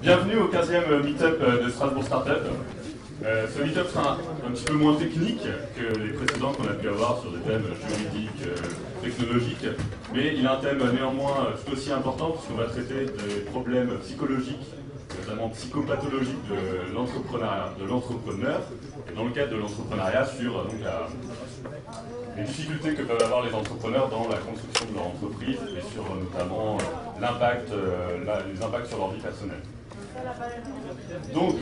Bienvenue au 15e meet-up de Strasbourg Startup. Ce meet-up sera un petit peu moins technique que les précédents qu'on a pu avoir sur des thèmes juridiques, technologiques, mais il a un thème néanmoins tout aussi important puisqu'on va traiter des problèmes psychologiques, notamment psychopathologiques de l'entrepreneur, et dans le cadre de l'entrepreneuriat sur les difficultés que peuvent avoir les entrepreneurs dans la construction de leur entreprise et sur notamment les impacts sur leur vie personnelle. Donc,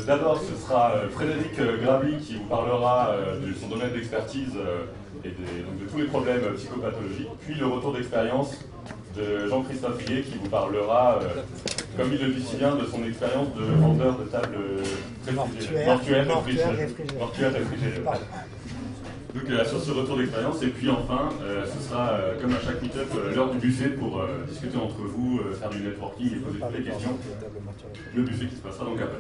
d'abord, ce sera Frédéric Grabli qui vous parlera de son domaine d'expertise et de tous les problèmes psychopathologiques, puis le retour d'expérience de Jean-Christophe Guillet qui vous parlera, comme il le dit si bien, de son expérience de vendeur de tables mortuaires réfrigérées. Donc sur ce retour d'expérience, et puis enfin, ce sera comme à chaque meet-up l'heure du buffet pour discuter entre vous, faire du networking et poser toutes les questions. Le buffet qui se passera donc après.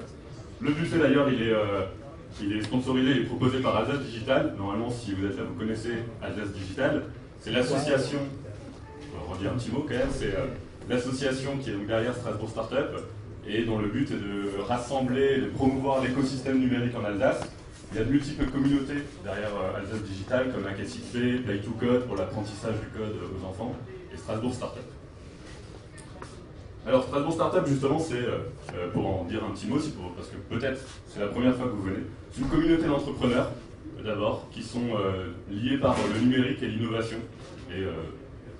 Le buffet d'ailleurs, il est sponsorisé et proposé par Alsace Digital. Normalement, si vous êtes là, vous connaissez Alsace Digital. C'est l'association, on va redire un petit mot quand même, c'est l'association qui est donc derrière Strasbourg Startup et dont le but est de rassembler, de promouvoir l'écosystème numérique en Alsace. Il y a de multiples communautés derrière Alsace Digital, comme Akacitp, Play to Code pour l'apprentissage du code aux enfants, et Strasbourg Startup. Alors Strasbourg Startup, justement, c'est, pour en dire un petit mot, parce que peut-être c'est la première fois que vous venez, c'est une communauté d'entrepreneurs, d'abord, qui sont liés par le numérique et l'innovation, et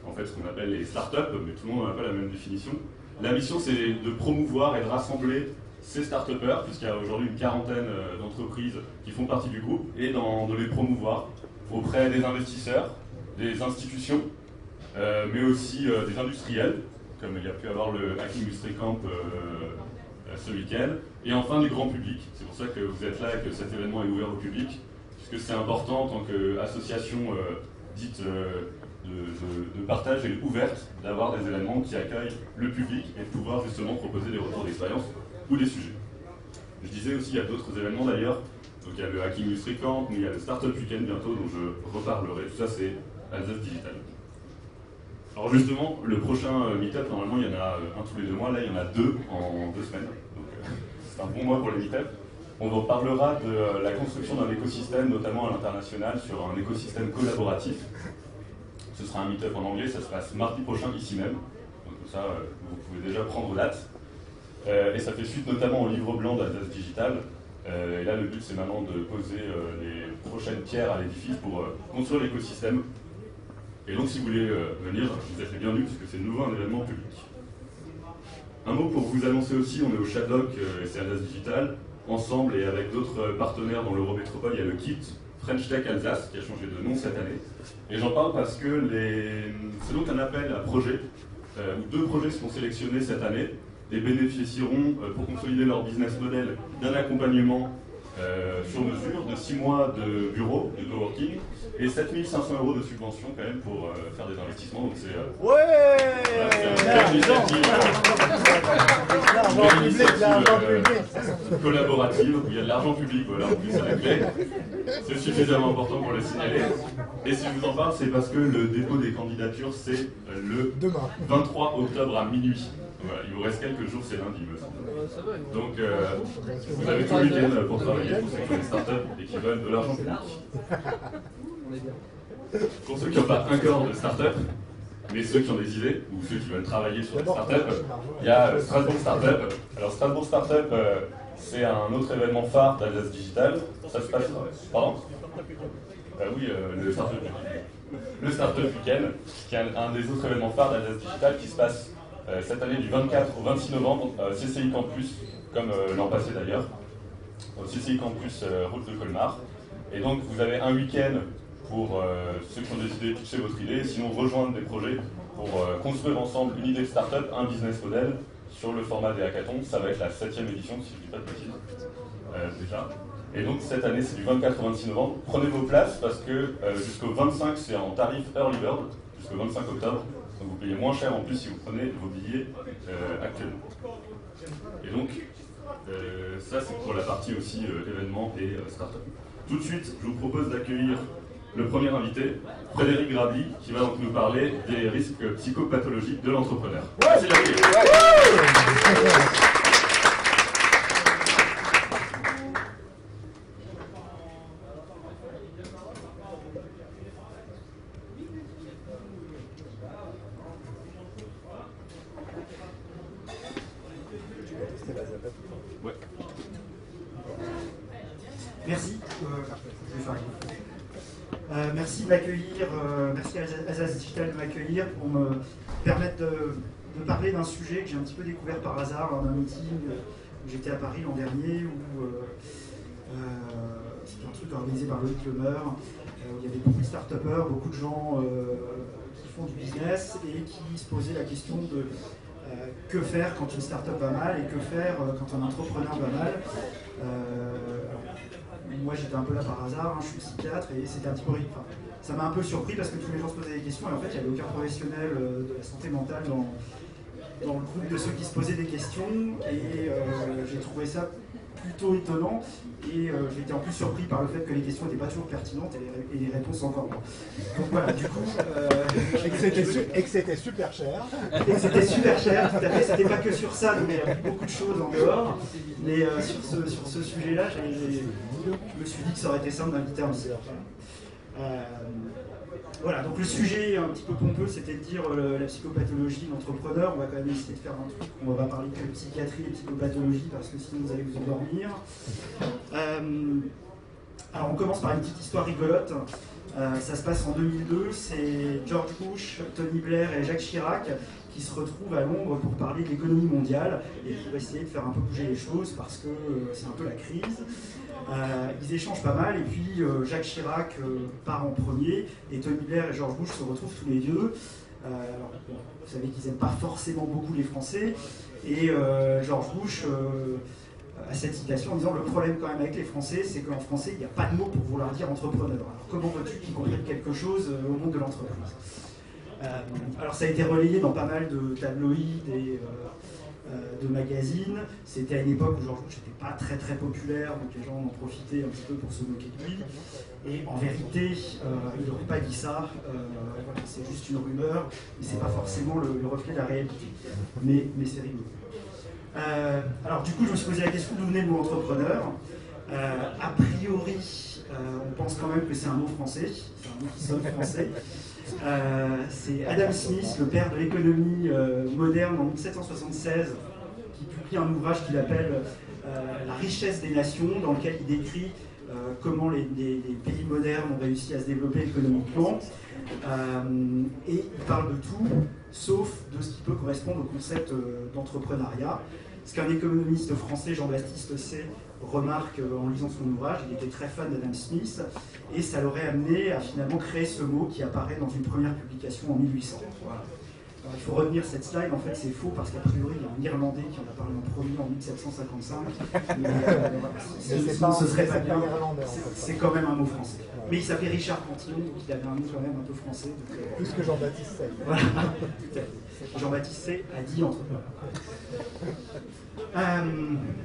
en fait ce qu'on appelle les startups, mais tout le monde n'a pas la même définition. La mission, c'est de promouvoir et de rassembler ces start-upers, puisqu'il y a aujourd'hui une quarantaine d'entreprises qui font partie du groupe, et de les promouvoir auprès des investisseurs, des institutions, mais aussi des industriels, comme il y a pu avoir le Hacking Industry Camp ce week-end, et enfin du grand public. C'est pour ça que vous êtes là et que cet événement est ouvert au public, puisque c'est important en tant qu'association dite de partage et ouverte, d'avoir des événements qui accueillent le public et de pouvoir justement proposer des retours d'expérience ou des sujets. Je disais aussi, il y a d'autres événements d'ailleurs, donc il y a le Hacking Industry Camp, mais il y a le Startup Weekend bientôt, dont je reparlerai, tout ça c'est Alsace Digital. Alors justement, le prochain meet-up, normalement il y en a un tous les 2 mois, là il y en a 2 en 2 semaines, donc c'est un bon mois pour les meet-up. On vous parlera de la construction d'un écosystème, notamment à l'international, sur un écosystème collaboratif. Ce sera un meet-up en anglais, ça se passe mardi prochain ici même, donc comme ça vous pouvez déjà prendre date. Et ça fait suite notamment au livre blanc d'Alsace Digital. Et là, le but, c'est maintenant de poser les prochaines pierres à l'édifice pour construire l'écosystème. Et donc, si vous voulez venir, vous êtes les bienvenus, parce que c'est de nouveau un événement public. Un mot pour vous annoncer aussi, on est au Shadlock, et c'est Alsace Digital. Ensemble, et avec d'autres partenaires dans l'Eurométropole, il y a le KIT, French Tech Alsace, qui a changé de nom cette année. Et j'en parle parce que c'est donc un appel à projets, où 2 projets seront sélectionnés cette année, et bénéficieront, pour consolider leur business model, d'un accompagnement sur mesure de 6 mois de bureau, de coworking, et 7 500 € de subvention quand même pour faire des investissements. Donc c'est collaborative, où il y a de l'argent public, voilà, en plus à la clé. C'est suffisamment important pour le signaler. Et si je vous en parle, c'est parce que le dépôt des candidatures, c'est le 23 octobre à minuit. Voilà, il vous reste quelques jours, c'est lundi, me semble. Donc, vous avez tout le week-end pour travailler, pour ceux qui ont des startups et qui veulent de l'argent public. Pour ceux qui n'ont pas encore de startup, mais ceux qui ont des idées, ou ceux qui veulent travailler sur des startups, il y a Strasbourg Startup. Alors, Strasbourg Startup, c'est un autre événement phare d'Alsace Digital. Ça se passe. Pardon ? Oui, le Startup Weekend. Le Startup Weekend, qui est un des autres événements phares d'Alsace Digital qui se passe cette année du 24 au 26 novembre, CCI Campus, comme l'an passé d'ailleurs, au CCI Campus route de Colmar. Et donc vous avez un week-end pour ceux qui ont décidé de pitcher votre idée, sinon rejoindre des projets pour construire ensemble une idée de start-up, un business model sur le format des hackathons. Ça va être la 7e édition, si je ne dis pas de bêtises, déjà. Et donc cette année c'est du 24 au 26 novembre. Prenez vos places parce que jusqu'au 25 c'est en tarif Early Bird, jusqu'au 25 octobre. Donc vous payez moins cher en plus si vous prenez vos billets actuellement. Et donc, ça c'est pour la partie aussi événements et start-up. Tout de suite, je vous propose d'accueillir le premier invité, Frédéric Grabli, qui va donc nous parler des risques psychopathologiques de l'entrepreneur. Ouais, c'est Ouais. Merci. Merci de m'accueillir, merci à Alsace Digital de m'accueillir pour me permettre de parler d'un sujet que j'ai un petit peu découvert par hasard lors d'un meeting où j'étais à Paris l'an dernier, où c'était un truc organisé par Loïc Lemer, où il y avait beaucoup de start-upers, beaucoup de gens qui font du business et qui se posaient la question de que faire quand une start-up va mal et que faire quand un entrepreneur va mal. Moi j'étais un peu là par hasard, je suis psychiatre et c'était un petit peu horrible. Enfin, ça m'a un peu surpris parce que tous les gens se posaient des questions et en fait il n'y avait aucun professionnel de la santé mentale dans le groupe de ceux qui se posaient des questions et j'ai trouvé ça plutôt étonnant et j'ai été en plus surpris par le fait que les questions n'étaient pas toujours pertinentes et les réponses encore moins. Donc voilà, du coup... et que c'était super cher. Et que c'était super cher, tout à fait. C'était pas que sur ça, donc il y a beaucoup de choses en dehors. Mais sur ce sujet-là, je me suis dit que ça aurait été simple d'inviter un psy. Voilà, donc le sujet un petit peu pompeux, c'était de dire la psychopathologie de l'entrepreneur. On va quand même essayer de faire un truc, on va parler que de psychiatrie et psychopathologie, parce que sinon vous allez vous endormir. Alors on commence par une petite histoire rigolote. Ça se passe en 2002, c'est George Bush, Tony Blair et Jacques Chirac qui se retrouvent à Londres pour parler de l'économie mondiale et pour essayer de faire un peu bouger les choses parce que c'est un peu la crise. Ils échangent pas mal et puis Jacques Chirac part en premier et Tony Blair et George Bush se retrouvent tous les deux. Alors, bon, vous savez qu'ils n'aiment pas forcément beaucoup les Français et George Bush a cette citation en disant le problème quand même avec les Français c'est qu'en français il n'y a pas de mot pour vouloir dire entrepreneur. Alors comment veux-tu qu'ils comprennent quelque chose au monde de l'entreprise? Alors ça a été relayé dans pas mal de tabloïds et de magazines. C'était à une époque où George Bush n'était pas très très populaire, donc les gens en ont profité un petit peu pour se moquer de lui. Et en vérité, il n'aurait pas dit ça. Voilà, c'est juste une rumeur, mais c'est pas forcément le reflet de la réalité. Mais c'est rigolo. Alors du coup, je me suis posé la question d'où venait le mot entrepreneur. A priori, on pense quand même que c'est un mot français, c'est un mot qui sonne français. C'est Adam Smith, le père de l'économie moderne en 1776, qui publie un ouvrage qu'il appelle La richesse des nations, dans lequel il décrit comment les pays modernes ont réussi à se développer économiquement. Et il parle de tout, sauf de ce qui peut correspondre au concept d'entrepreneuriat. Ce qu'un économiste français, Jean-Baptiste Say, remarque en lisant son ouvrage, il était très fan d'Adam Smith, et ça l'aurait amené à finalement créer ce mot qui apparaît dans une première publication en 1800. Voilà. Alors, il faut retenir cette slide, en fait c'est faux parce qu'a priori il y a un Irlandais qui en a parlé en premier en 1755, mais voilà, ce serait pas bien, c'est quand même un mot français. Mais il s'appelait Richard Cantillon, donc il avait un nom quand même un peu français. Donc, plus que Jean-Baptiste Say. Voilà, Jean-Baptiste Say a dit entrepreneur.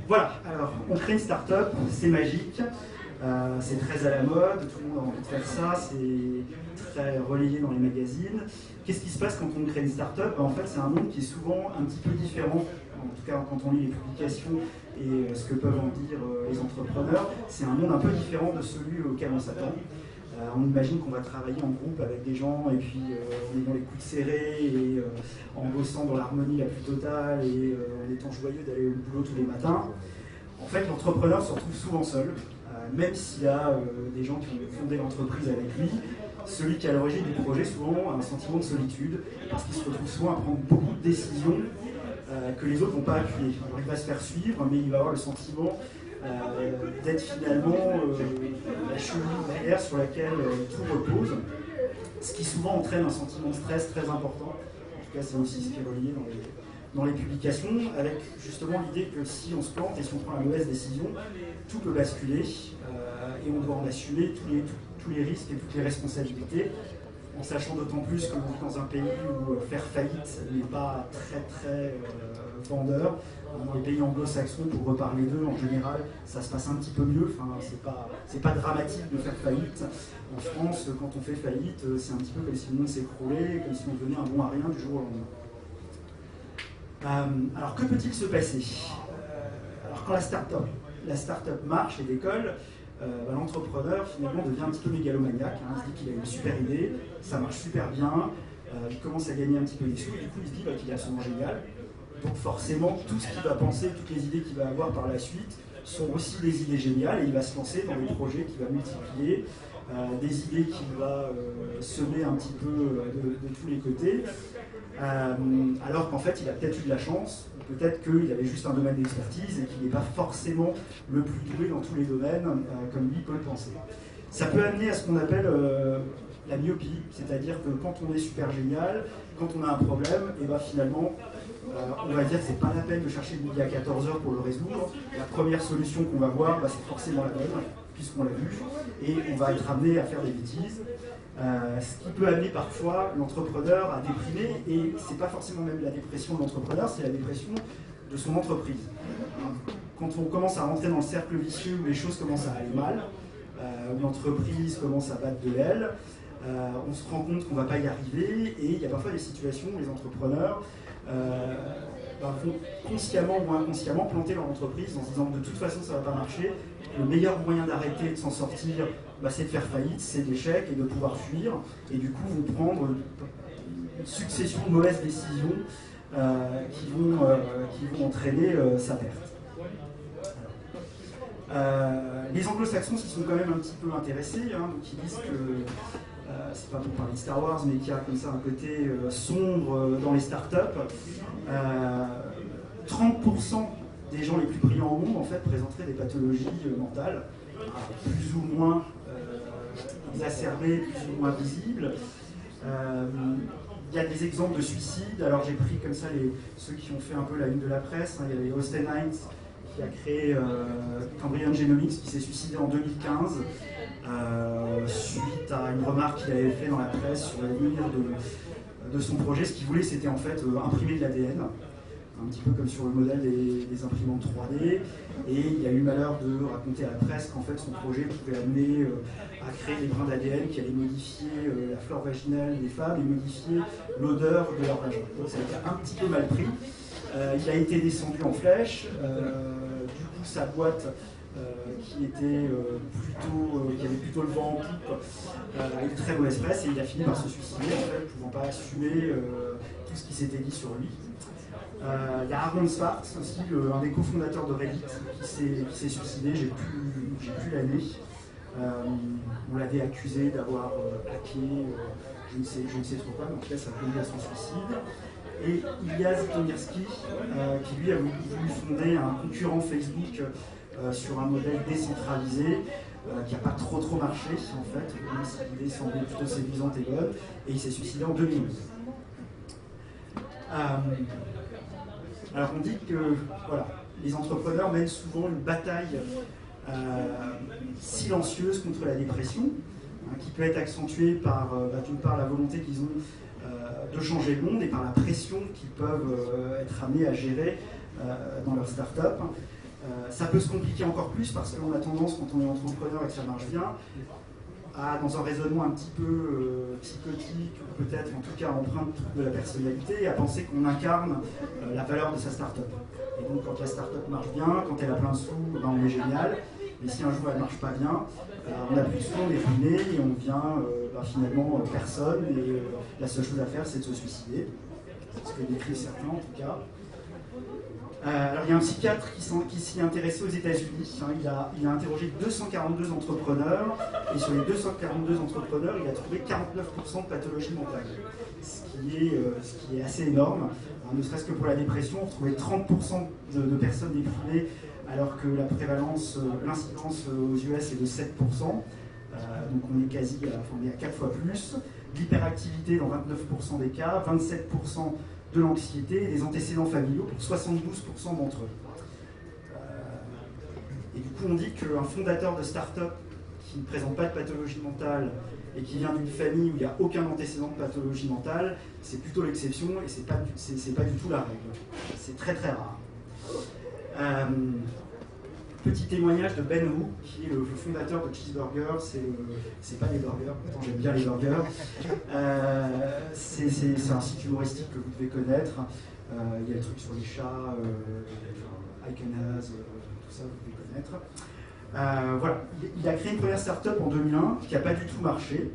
Voilà, alors on crée une start-up, c'est magique, c'est très à la mode, tout le monde a envie de faire ça, c'est très relayé dans les magazines. Qu'est-ce qui se passe quand on crée une start-up? En fait, c'est un monde qui est souvent un petit peu différent, en tout cas quand on lit les publications et ce que peuvent en dire les entrepreneurs, c'est un monde un peu différent de celui auquel on s'attend. On imagine qu'on va travailler en groupe avec des gens et puis en ayant les coudes serrés et en bossant dans l'harmonie la plus totale et en étant joyeux d'aller au boulot tous les matins. En fait, l'entrepreneur se retrouve souvent seul, même s'il y a des gens qui ont fondé l'entreprise avec lui. Celui qui est à l'origine du projet, souvent, a un sentiment de solitude parce qu'il se retrouve souvent à prendre beaucoup de décisions que les autres ne vont pas appuyer. Alors, il va se faire suivre, mais il va avoir le sentiment d'être finalement la cheville derrière sur laquelle tout repose, ce qui souvent entraîne un sentiment de stress très important. En tout cas, c'est aussi ce qui est relié dans les publications, avec justement l'idée que si on se plante et si on prend la mauvaise décision, tout peut basculer et on doit en assumer tous les risques et toutes les responsabilités, en sachant d'autant plus que l'on vit dans un pays où faire faillite n'est pas très très vendeur. Dans les pays anglo-saxons, pour reparler d'eux, en général, ça se passe un petit peu mieux. Enfin, c'est pas dramatique de faire faillite. En France, quand on fait faillite, c'est un petit peu comme si le monde s'écroulait, comme si on devenait un bon à rien du jour au lendemain. Alors, que peut-il se passer? Alors, quand la start-up marche et décolle, l'entrepreneur finalement devient un petit peu mégalomaniaque. Il se dit qu'il a une super idée, ça marche super bien, il commence à gagner un petit peu des sous, et du coup il se dit qu'il est absolument génial. Donc forcément, tout ce qu'il va penser, toutes les idées qu'il va avoir par la suite sont aussi des idées géniales et il va se lancer dans des projets qu'il va multiplier, des idées qu'il va semer un petit peu de tous les côtés, alors qu'en fait il a peut-être eu de la chance, peut-être qu'il avait juste un domaine d'expertise et qu'il n'est pas forcément le plus doué dans tous les domaines comme lui peut le penser. Ça peut amener à ce qu'on appelle la myopie, c'est-à-dire que quand on est super génial, quand on a un problème, et ben finalement on va dire que c'est pas la peine de chercher le midi à 14h pour le résoudre. La première solution qu'on va voir, c'est forcément la bonne, puisqu'on l'a vu, et on va être amené à faire des bêtises. Ce qui peut amener parfois l'entrepreneur à déprimer, et c'est pas forcément même la dépression de l'entrepreneur, c'est la dépression de son entreprise. Quand on commence à rentrer dans le cercle vicieux où les choses commencent à aller mal, où l'entreprise commence à battre de l'aile, on se rend compte qu'on ne va pas y arriver, et il y a parfois des situations où les entrepreneurs vont consciemment ou inconsciemment planter leur entreprise en se disant que de toute façon ça ne va pas marcher. Le meilleur moyen d'arrêter, de s'en sortir, c'est de faire faillite, c'est l'échec et de pouvoir fuir. Et du coup, vont prendre une succession de mauvaises décisions qui vont entraîner sa perte. Les anglo-saxons s'y sont quand même un petit peu intéressés, donc ils disent que c'est pas pour parler de Star Wars, mais qu'il y a comme ça un côté sombre dans les startups. 30% des gens les plus brillants au monde en fait présenteraient des pathologies mentales, plus ou moins exacerbées, plus ou moins visibles. Il y a des exemples de suicides. Alors j'ai pris comme ça ceux qui ont fait un peu la une de la presse. Il y avait Austin Hines qui a créé Cambrian Genomics, qui s'est suicidé en 2015 suite à une remarque qu'il avait fait dans la presse sur l'avenir de son projet. Ce qu'il voulait, c'était en fait imprimer de l'ADN, un petit peu comme sur le modèle des imprimantes 3D. Et il a eu le malheur de raconter à la presse qu'en fait son projet pouvait amener à créer des brins d'ADN qui allaient modifier la flore vaginale des femmes et modifier l'odeur de leur vagin. Donc ça a été un petit peu mal pris. Il a été descendu en flèche. Du coup, sa boîte, qui avait plutôt le vent en poupe, a eu de très mauvaise presse et il a fini par se suicider, en fait, ne pouvant pas assumer tout ce qui s'était dit sur lui. Il y a Aaron Swartz aussi, un des cofondateurs de Reddit, qui s'est suicidé, j'ai plus l'année. On l'avait accusé d'avoir hacké, je ne sais trop quoi, mais en tout cas ça a conduit à son suicide. Et Ilya Zitomirski, qui lui a voulu fonder un concurrent Facebook sur un modèle décentralisé, qui n'a pas trop marché en fait, même si l'idée semblait plutôt séduisante et bonne, et il s'est suicidé en 2011. Alors on dit que voilà, les entrepreneurs mènent souvent une bataille silencieuse contre la dépression, qui peut être accentuée par d'une part la volonté qu'ils ont de changer le monde et par la pression qu'ils peuvent être amenés à gérer dans leur start-up. Ça peut se compliquer encore plus parce qu'on a tendance, quand on est entrepreneur et que ça marche bien, dans un raisonnement un petit peu psychotique, ou peut-être en tout cas empreinte de la personnalité, à penser qu'on incarne la valeur de sa start-up. Et donc quand la start-up marche bien, quand elle a plein de sous, on est génial. Mais si un jour elle ne marche pas bien, on n'a plus de sous, on est ruiné et on devient finalement personne. Et la seule chose à faire, c'est de se suicider. C'est ce que décrivent certains en tout cas. Alors il y a un psychiatre qui s'y est intéressé aux États-Unis. Il a interrogé 242 entrepreneurs et sur les 242 entrepreneurs, il a trouvé 49% de pathologie mentale, ce qui est assez énorme. Alors, ne serait-ce que pour la dépression, on retrouvait 30% de personnes déprimées alors que la prévalence, l'incidence aux US est de 7%. Donc on est à 4 fois plus. L'hyperactivité dans 29% des cas, 27% de l'anxiété et des antécédents familiaux pour 72% d'entre eux. Et du coup, on dit qu'un fondateur de start-up qui ne présente pas de pathologie mentale et qui vient d'une famille où il n'y a aucun antécédent de pathologie mentale, c'est plutôt l'exception et c'est pas du tout la règle. C'est très très rare. Petit témoignage de Ben Wu, qui est le fondateur de Cheeseburger. C'est pas des burgers, pourtant j'aime bien les burgers. C'est un site humoristique que vous devez connaître. Il y a des trucs sur les chats, Iconaz, tout ça, vous devez connaître. Voilà. Il a créé une première start-up en 2001 qui n'a pas du tout marché.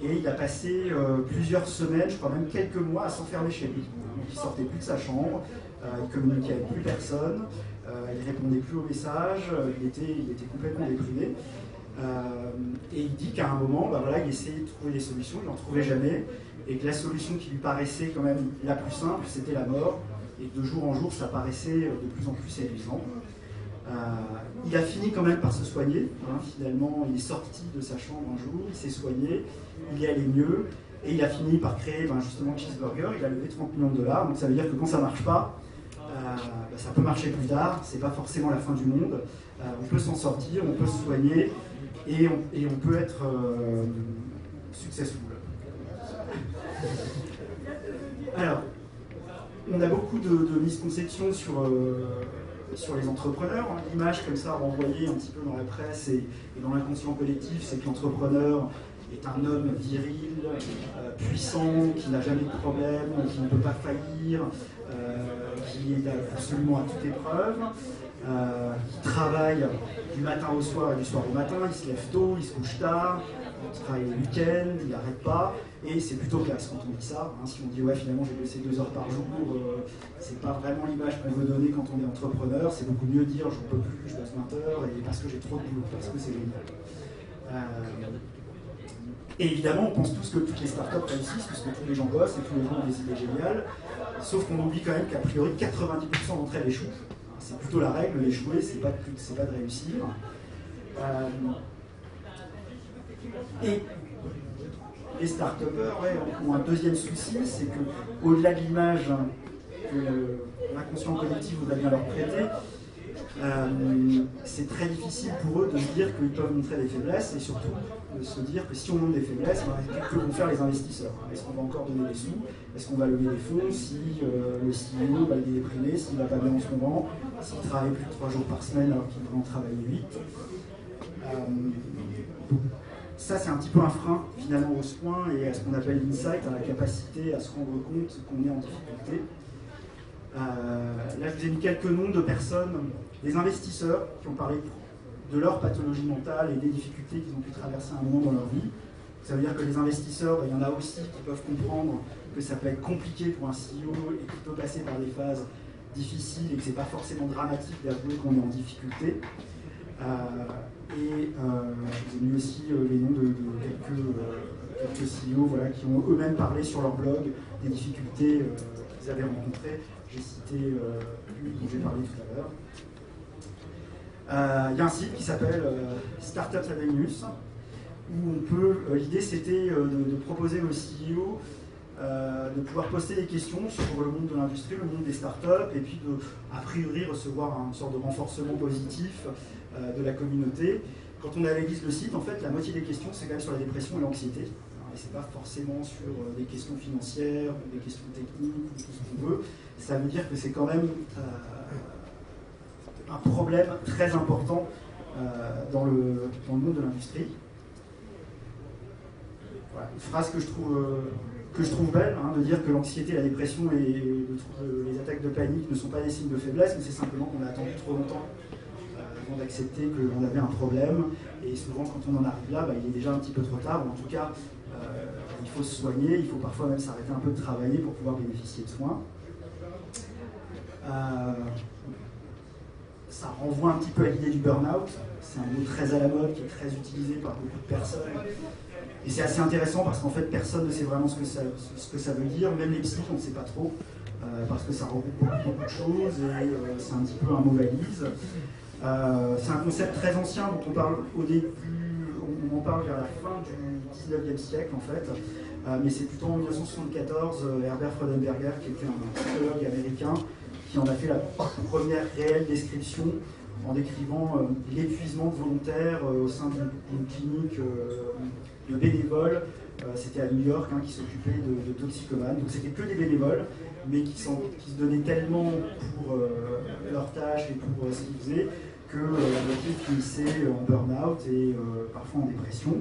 Et il a passé plusieurs semaines, je crois même quelques mois, à s'enfermer chez lui. Donc il sortait plus de sa chambre. il communiquait avec plus personne, il répondait plus aux messages, il était complètement déprimé. Et il dit qu'à un moment, il essayait de trouver des solutions, il n'en trouvait jamais, et que la solution qui lui paraissait quand même la plus simple, c'était la mort, et que de jour en jour, ça paraissait de plus en plus séduisant. Il a fini quand même par se soigner, finalement, il est sorti de sa chambre un jour, il s'est soigné, il est allé mieux, et il a fini par créer justement Cheeseburger, il a levé 30 millions de dollars, donc ça veut dire que quand ça ne marche pas, ça peut marcher plus tard, c'est pas forcément la fin du monde, on peut s'en sortir, on peut se soigner, et on peut être successful. Alors, on a beaucoup de misconceptions sur les entrepreneurs. L'image comme ça renvoyée un petit peu dans la presse et dans l'inconscient collectif, c'est que l'entrepreneur est un homme viril, puissant, qui n'a jamais de problème, qui ne peut pas faillir, qui est absolument à toute épreuve, qui travaille du matin au soir et du soir au matin, il se lève tôt, il se couche tard, il travaille le week-end, il n'arrête pas, et c'est plutôt classe quand on dit ça. Si on dit ouais finalement j'ai bossé 2 heures par jour, c'est pas vraiment l'image qu'on veut donner quand on est entrepreneur, c'est beaucoup mieux dire j'en peux plus, je bosse 20 heures, et parce que j'ai trop de boulot, parce que c'est génial. Et évidemment, on pense tous que toutes les startups réussissent, parce que tous les gens bossent et tous les gens ont des idées géniales, sauf qu'on oublie quand même qu'a priori 90% d'entre elles échouent. C'est plutôt la règle, l'échouer, c'est pas de réussir. Et les start-upers ont un deuxième souci, c'est qu'au-delà de l'image que l'inconscient collectif voudrait bien leur prêter, c'est très difficile pour eux de se dire qu'ils peuvent montrer des faiblesses et surtout de se dire que si on montre des faiblesses, que vont faire les investisseurs? Est-ce qu'on va encore donner des sous? Est-ce qu'on va lever des fonds si le CEO va les déprimer, s'il ne va pas bien en ce moment, s'il travaille plus de 3 jours par semaine alors qu'il devrait en travailler 8? Ça, c'est un petit peu un frein finalement au soin et à ce qu'on appelle l'insight, à la capacité à se rendre compte qu'on est en difficulté. Là, je vous ai mis quelques noms de personnes, des investisseurs qui ont parlé de leur pathologie mentale et des difficultés qu'ils ont pu traverser à un moment dans leur vie. Ça veut dire que les investisseurs, il y en a aussi qui peuvent comprendre que ça peut être compliqué pour un CEO et qu'il peut passer par des phases difficiles et que ce n'est pas forcément dramatique d'avouer qu'on est en difficulté. J'ai mis aussi les noms de quelques CEO qui ont eux-mêmes parlé sur leur blog des difficultés qu'ils avaient rencontrées. J'ai cité lui dont j'ai parlé tout à l'heure. Il y a un site qui s'appelle Startups Avenues, où on peut. L'idée c'était de proposer aux CEO de pouvoir poster des questions sur le monde de l'industrie, le monde des startups, et puis a priori recevoir une sorte de renforcement positif de la communauté. Quand on analyse le site, en fait, la moitié des questions, c'est quand même sur la dépression et l'anxiété. Et c'est pas forcément sur des questions financières ou des questions techniques ou tout ce qu'on veut. Ça veut dire que c'est quand même un problème très important dans le monde de l'industrie. Voilà, une phrase que je trouve belle, de dire que l'anxiété, la dépression et les attaques de panique ne sont pas des signes de faiblesse, mais c'est simplement qu'on a attendu trop longtemps avant d'accepter qu'on avait un problème. Et souvent, quand on en arrive là, il est déjà un petit peu trop tard, ou en tout cas, il faut se soigner, il faut parfois même s'arrêter un peu de travailler pour pouvoir bénéficier de soins. Ça renvoie un petit peu à l'idée du burn-out. C'est un mot très à la mode, qui est très utilisé par beaucoup de personnes. Et c'est assez intéressant parce qu'en fait, personne ne sait vraiment ce que ça veut dire. Même les psys, on ne sait pas trop, parce que ça regroupe beaucoup de choses et c'est un petit peu un mot valise. C'est un concept très ancien dont on parle au début, on en parle vers la fin du 19e siècle en fait. Mais c'est plutôt en 1974, Herbert Freudenberger, qui était un psychologue américain, qui en a fait la première réelle description en décrivant l'épuisement volontaire au sein d'une clinique de bénévoles. C'était à New York, qui s'occupait de toxicomanes. Donc c'était que des bénévoles, mais qui se donnaient tellement pour leurs tâches et pour ce qu'ils faisaient que la moitié finissait en burn-out et parfois en dépression.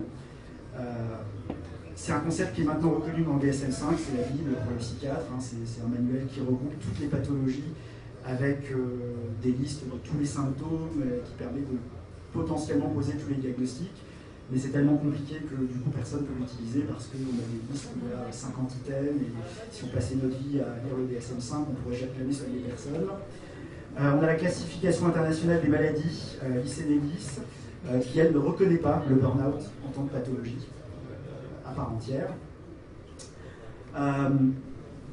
C'est un concept qui est maintenant reconnu dans le DSM-5, c'est la Bible pour les psychiatres. C'est un manuel qui regroupe toutes les pathologies avec des listes de tous les symptômes qui permet de potentiellement poser tous les diagnostics. mais c'est tellement compliqué que du coup personne ne peut l'utiliser parce qu'on a des listes où il y a 50 items et si on passait notre vie à lire le DSM-5, on pourrait jamais soigner personne. On a la classification internationale des maladies, l'ICD-10, qui elle ne reconnaît pas le burn-out en tant que pathologie à part entière. Il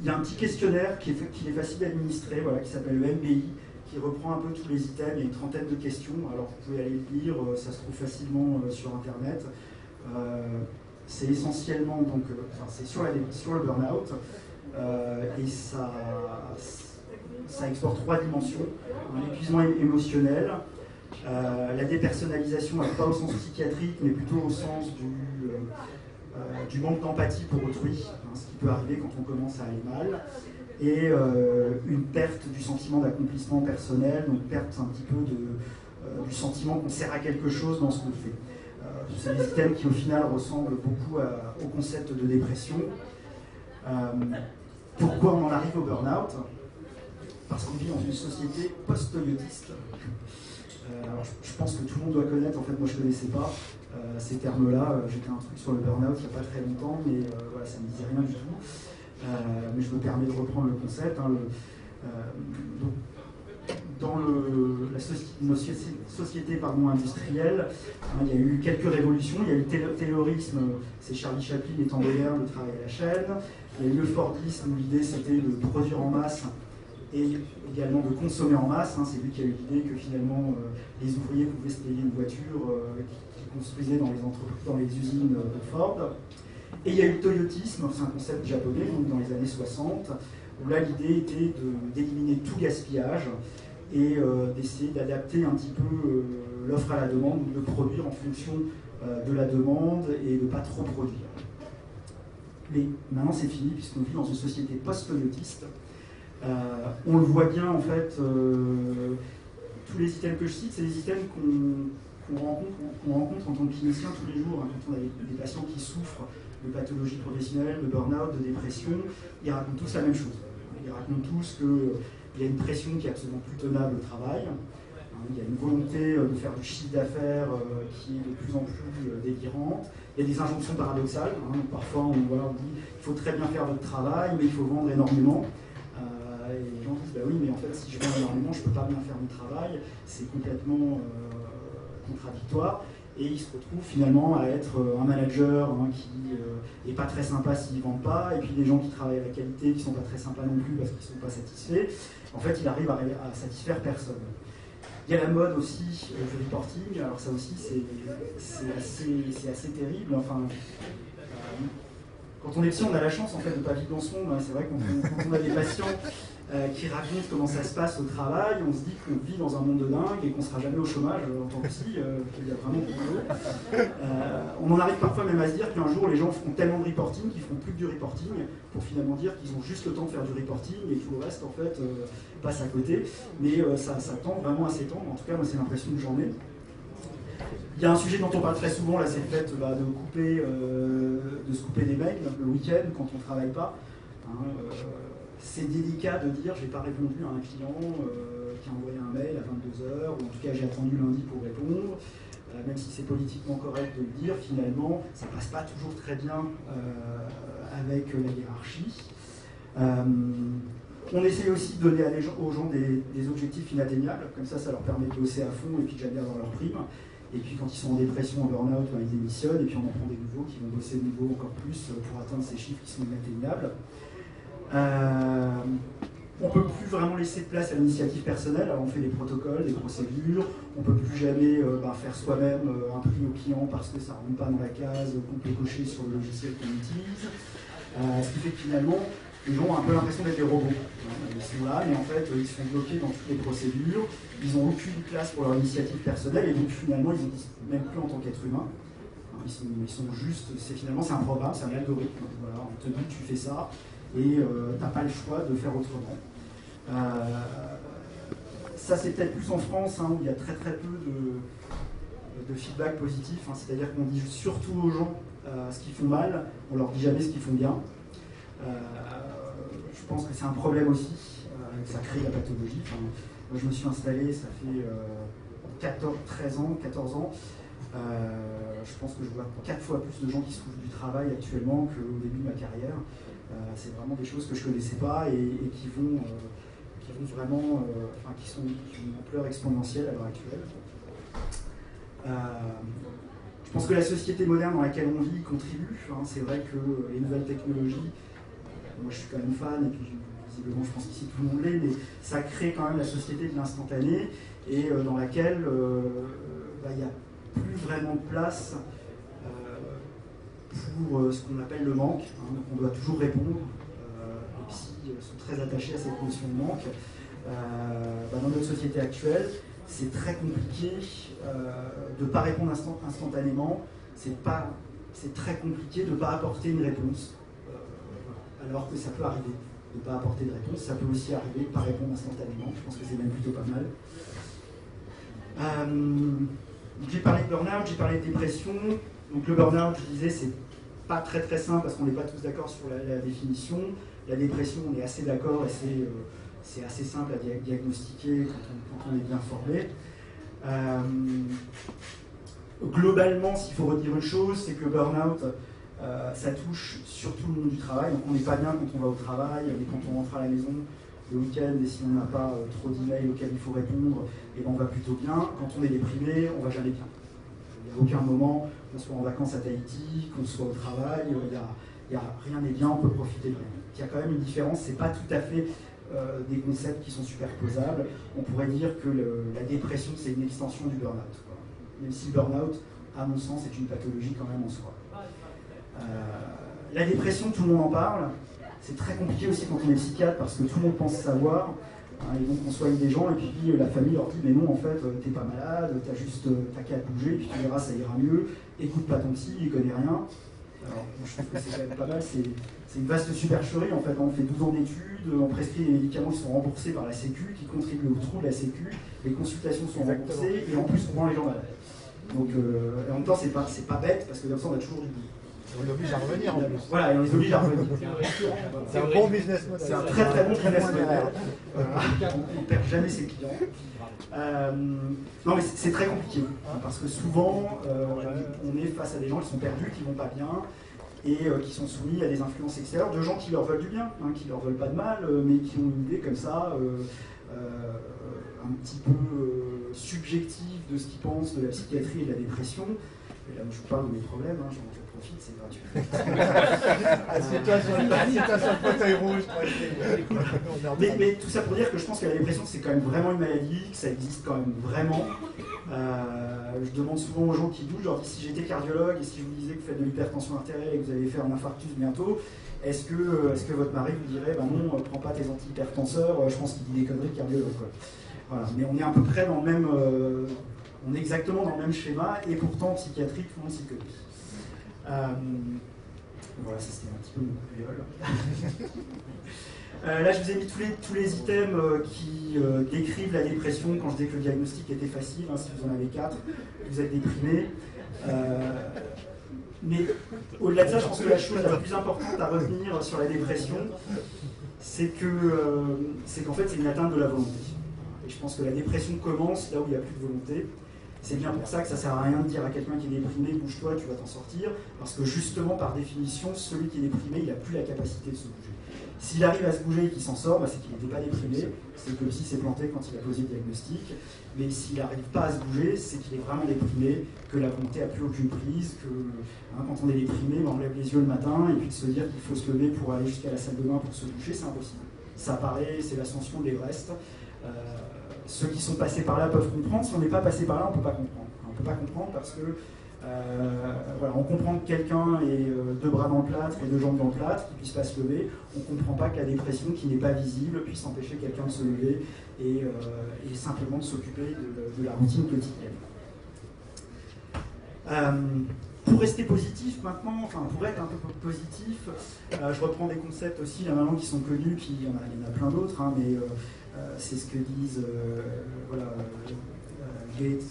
y a un petit questionnaire qui est facile à administrer, voilà, qui s'appelle le MBI, qui reprend un peu tous les items. Il y a une trentaine de questions, alors vous pouvez aller le lire, ça se trouve facilement sur internet. C'est essentiellement donc, c'est sur le burn-out et ça explore 3 dimensions. L'épuisement émotionnel, la dépersonnalisation, pas au sens psychiatrique, mais plutôt au sens du manque d'empathie pour autrui, ce qui peut arriver quand on commence à aller mal, et une perte du sentiment d'accomplissement personnel, donc perte un petit peu du sentiment qu'on sert à quelque chose dans ce qu'on fait. C'est des items qui au final ressemblent beaucoup au concept de dépression. Pourquoi on en arrive au burn-out? Parce qu'on vit dans une société post-toyotiste. Alors je pense que tout le monde doit connaître, en fait moi je ne connaissais pas ces termes-là. J'ai fait un truc sur le burn-out il n'y a pas très longtemps, mais voilà, ça ne me disait rien du tout. Mais je me permets de reprendre le concept. Dans nos sociétés industrielles, il y a eu quelques révolutions. Il y a eu le taylorisme, c'est Charlie Chaplin et Tandéer, le travail à la chaîne. Il y a eu le Fordisme, où l'idée c'était de produire en masse et également de consommer en masse. C'est lui qui a eu l'idée que finalement les ouvriers pouvaient se payer une voiture qu'ils construisaient dans les usines de Ford. Et il y a eu le toyotisme, c'est un concept japonais, donc dans les années 60, où là l'idée était d'éliminer tout gaspillage et d'essayer d'adapter un petit peu l'offre à la demande, de produire en fonction de la demande et de ne pas trop produire. Mais maintenant c'est fini puisqu'on vit dans une société post-toyotiste. On le voit bien en fait, tous les items que je cite, c'est des items qu'on rencontre en tant que clinicien tous les jours, quand on a des patients qui souffrent de pathologies professionnelles, de burn-out, de dépression, ils racontent tous la même chose. Ils racontent tous qu'il y a une pression qui est absolument plus tenable au travail, il y a une volonté de faire du chiffre d'affaires qui est de plus en plus délirante, il y a des injonctions paradoxales, parfois on dit il faut très bien faire votre travail, mais il faut vendre énormément. Et les gens disent bah oui, mais en fait si je vends énormément, je ne peux pas bien faire mon travail, c'est complètement contradictoire. Et il se retrouve finalement à être un manager qui n'est pas très sympa s'il ne vend pas, et puis des gens qui travaillent à la qualité qui ne sont pas très sympas non plus parce qu'ils ne sont pas satisfaits. En fait, il arrive à satisfaire personne. Il y a la mode aussi du reporting, alors ça aussi c'est assez terrible. Enfin, quand on est psy, on a la chance en fait de ne pas vivre dans ce monde. C'est vrai que quand on a des patients qui racontent comment ça se passe au travail, on se dit qu'on vit dans un monde de dingue et qu'on ne sera jamais au chômage en tant que psy, qu'il y a vraiment beaucoup. On en arrive parfois même à se dire qu'un jour les gens feront tellement de reporting qu'ils ne feront plus que du reporting pour finalement dire qu'ils ont juste le temps de faire du reporting et tout le reste en fait passe à côté. Mais ça tend vraiment à s'étendre, en tout cas moi c'est l'impression que j'en ai. Il y a un sujet dont on parle très souvent, là, c'est le fait de se couper des mails le week-end quand on ne travaille pas. C'est délicat de dire j'ai pas répondu à un client qui a envoyé un mail à 22h, ou en tout cas j'ai attendu lundi pour répondre. Même si c'est politiquement correct de le dire, finalement, ça passe pas toujours très bien avec la hiérarchie. On essaie aussi de donner aux gens des objectifs inatteignables, comme ça leur permet de bosser à fond et puis de jamais avoir leur prime. Et puis quand ils sont en dépression, en burn-out, ils démissionnent, et puis on en prend des nouveaux qui vont bosser de nouveau encore plus pour atteindre ces chiffres qui sont inatteignables. On ne peut plus vraiment laisser de place à l'initiative personnelle. Alors on fait des protocoles, des procédures, on ne peut plus jamais faire soi-même un prix au client parce que ça ne rentre pas dans la case qu'on peut cocher sur le logiciel qu'on utilise. Ce qui fait que finalement, les gens ont un peu l'impression d'être des robots. Ils sont là, mais en fait, ils sont bloqués dans toutes les procédures, ils n'ont aucune place pour leur initiative personnelle, et donc finalement, ils n'existent même plus en tant qu'être humain. Ils sont juste, c'est un programme, c'est un algorithme. Voilà, on te dit tu fais ça, et tu n'as pas le choix de faire autrement. Ça, c'est peut-être plus en France, où il y a très très peu de feedback positif, c'est-à-dire qu'on dit surtout aux gens ce qu'ils font mal, on leur dit jamais ce qu'ils font bien. Je pense que c'est un problème aussi, que ça crée la pathologie. Moi, je me suis installé, ça fait 14 ans. Je pense que je vois 4 fois plus de gens qui se trouvent du travail actuellement qu'au début de ma carrière. C'est vraiment des choses que je ne connaissais pas et qui vont vraiment, qui ont une ampleur exponentielle à l'heure actuelle. Je pense que la société moderne dans laquelle on vit contribue. C'est vrai que les nouvelles technologies, moi je suis quand même fan, et puis visiblement je pense qu'ici tout le monde l'est, mais ça crée quand même la société de l'instantané, et dans laquelle il n'y a plus vraiment de place pour ce qu'on appelle le manque. Donc on doit toujours répondre. Les psys sont très attachés à cette notion de manque. Dans notre société actuelle, c'est très compliqué de ne pas répondre instantanément. C'est très compliqué de ne pas apporter une réponse, alors que ça peut arriver de ne pas apporter de réponse. Ça peut aussi arriver de ne pas répondre instantanément. Je pense que c'est même plutôt pas mal. J'ai parlé de burn-out, j'ai parlé de dépression. Donc le burn-out, je disais, c'est pas très très simple parce qu'on n'est pas tous d'accord sur la définition. La dépression, on est assez d'accord et c'est assez simple à diagnostiquer quand on est bien formé. Globalement, s'il faut redire une chose, c'est que le burn-out, ça touche surtout le monde du travail. Donc on n'est pas bien quand on va au travail, mais quand on rentre à la maison le week-end, et si on n'a pas trop d'emails auxquels il faut répondre, et ben on va plutôt bien. Quand on est déprimé, on va jamais bien. Il n'y a aucun moment, qu'on soit en vacances à Tahiti, qu'on soit au travail, rien n'est bien, on peut profiter de rien. Il y a quand même une différence, c'est pas tout à fait des concepts qui sont superposables. On pourrait dire que la dépression, c'est une extension du burn-out. Même si le burn-out, à mon sens, est une pathologie quand même en soi. La dépression, tout le monde en parle. C'est très compliqué aussi quand on est psychiatre parce que tout le monde pense savoir. Et donc on soigne des gens et puis la famille leur dit mais non en fait t'es pas malade, t'as qu'à te bouger, puis tu verras ça ira mieux, écoute pas ton psy, il connaît rien. Alors je trouve que c'est quand même pas mal, c'est une vaste supercherie en fait, on fait 12 ans d'études, on prescrit des médicaments qui sont remboursés par la Sécu, qui contribuent au trou de la Sécu, les consultations sont remboursées et en plus on rend les gens malades. Donc en même temps c'est pas bête parce que comme ça on a toujours du boulot. On les oblige à revenir en plus. Voilà, et on les oblige à revenir. C'est un bon business model. C'est un très très bon business model. On ne perd jamais ses clients. Non mais c'est très compliqué, parce que souvent on est face à des gens qui sont perdus, qui ne vont pas bien, et qui sont soumis à des influences extérieures, de gens qui leur veulent du bien, qui leur veulent pas de mal, mais qui ont une idée comme ça, un petit peu subjective de ce qu'ils pensent de la psychiatrie et de la dépression. Et là, je vous parle de mes problèmes, j'en profite, c'est gratuit. Assieds-toi sur le fauteuil rouge. Mais tout ça pour dire que je pense que la dépression, c'est quand même vraiment une maladie, que ça existe quand même vraiment. Je demande souvent aux gens qui doutent, genre si j'étais cardiologue et si je vous disais que vous faites de l'hypertension artérielle et que vous allez faire un infarctus bientôt, est-ce que votre mari vous dirait, non, prends pas tes antihypertenseurs, je pense qu'il dit des conneries de cardiologue, quoi. Voilà. Mais on est à peu près dans le même... on est exactement dans le même schéma, et pourtant en psychiatrie, tout le monde s'y connaît. Voilà, ça c'était un petit peu mon coup de viol. Là, je vous ai mis tous les items qui décrivent la dépression quand je dis que le diagnostic était facile. Si vous en avez 4, vous êtes déprimé. Mais au-delà de ça, je pense que la chose la plus importante à retenir sur la dépression, c'est qu'en fait, c'est une atteinte de la volonté. Et je pense que la dépression commence là où il n'y a plus de volonté. C'est bien pour ça que ça ne sert à rien de dire à quelqu'un qui est déprimé, bouge-toi, tu vas t'en sortir, parce que justement, par définition, celui qui est déprimé, il n'a plus la capacité de se bouger. S'il arrive à se bouger et qu'il s'en sort, c'est qu'il n'était pas déprimé, c'est que le psy s'est planté quand il a posé le diagnostic, mais s'il n'arrive pas à se bouger, c'est qu'il est vraiment déprimé, que la volonté n'a plus aucune prise, que quand on est déprimé, on lève les yeux le matin, et puis de se dire qu'il faut se lever pour aller jusqu'à la salle de bain pour se bouger, c'est impossible. Ça paraît, c'est l'ascension de l'Everest. Ceux qui sont passés par là peuvent comprendre. Si on n'est pas passé par là, on ne peut pas comprendre. On ne peut pas comprendre parce que on comprend que quelqu'un ait 2 bras dans le plâtre et 2 jambes dans le plâtre, qu'il ne puisse pas se lever. On ne comprend pas que la dépression, qui n'est pas visible, puisse empêcher quelqu'un de se lever et simplement de s'occuper de la routine quotidienne. Pour rester positif maintenant, pour être un peu positif, je reprends des concepts aussi là maintenant qui sont connus, il y en a plein d'autres, mais c'est ce que disent Gates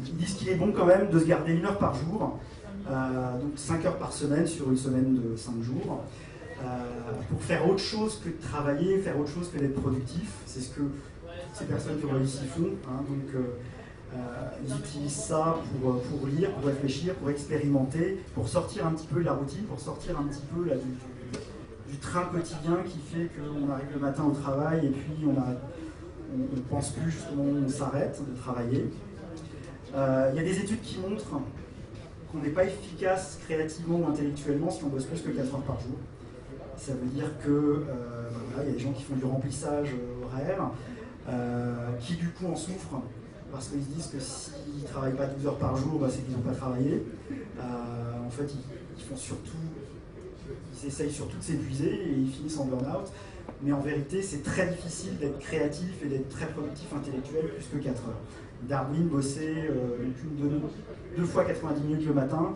ils disent qu'il est bon quand même de se garder 1 heure par jour, donc 5 heures par semaine sur une semaine de 5 jours. pour faire autre chose que de travailler, faire autre chose que d'être productif. C'est ce que ces personnes qui ont réussi font. Hein, donc, ils utilisent ça pour lire, pour réfléchir, pour expérimenter, pour sortir un petit peu de la routine, pour sortir un petit peu là, du train quotidien qui fait qu'on arrive le matin au travail et puis on pense plus justement, on s'arrête de travailler. Il y a des études qui montrent qu'on n'est pas efficace créativement ou intellectuellement si on bosse plus que 4 heures par jour. Ça veut dire que voilà, il y a des gens qui font du remplissage horaire, qui du coup en souffrent parce qu'ils se disent que s'ils ne travaillent pas 12 heures par jour, c'est qu'ils n'ont pas travaillé. En fait, ils essayent surtout de s'épuiser et ils finissent en burn-out. Mais en vérité, c'est très difficile d'être créatif et d'être très productif intellectuel plus que 4 heures. Darwin bossait 2 fois 90 minutes le matin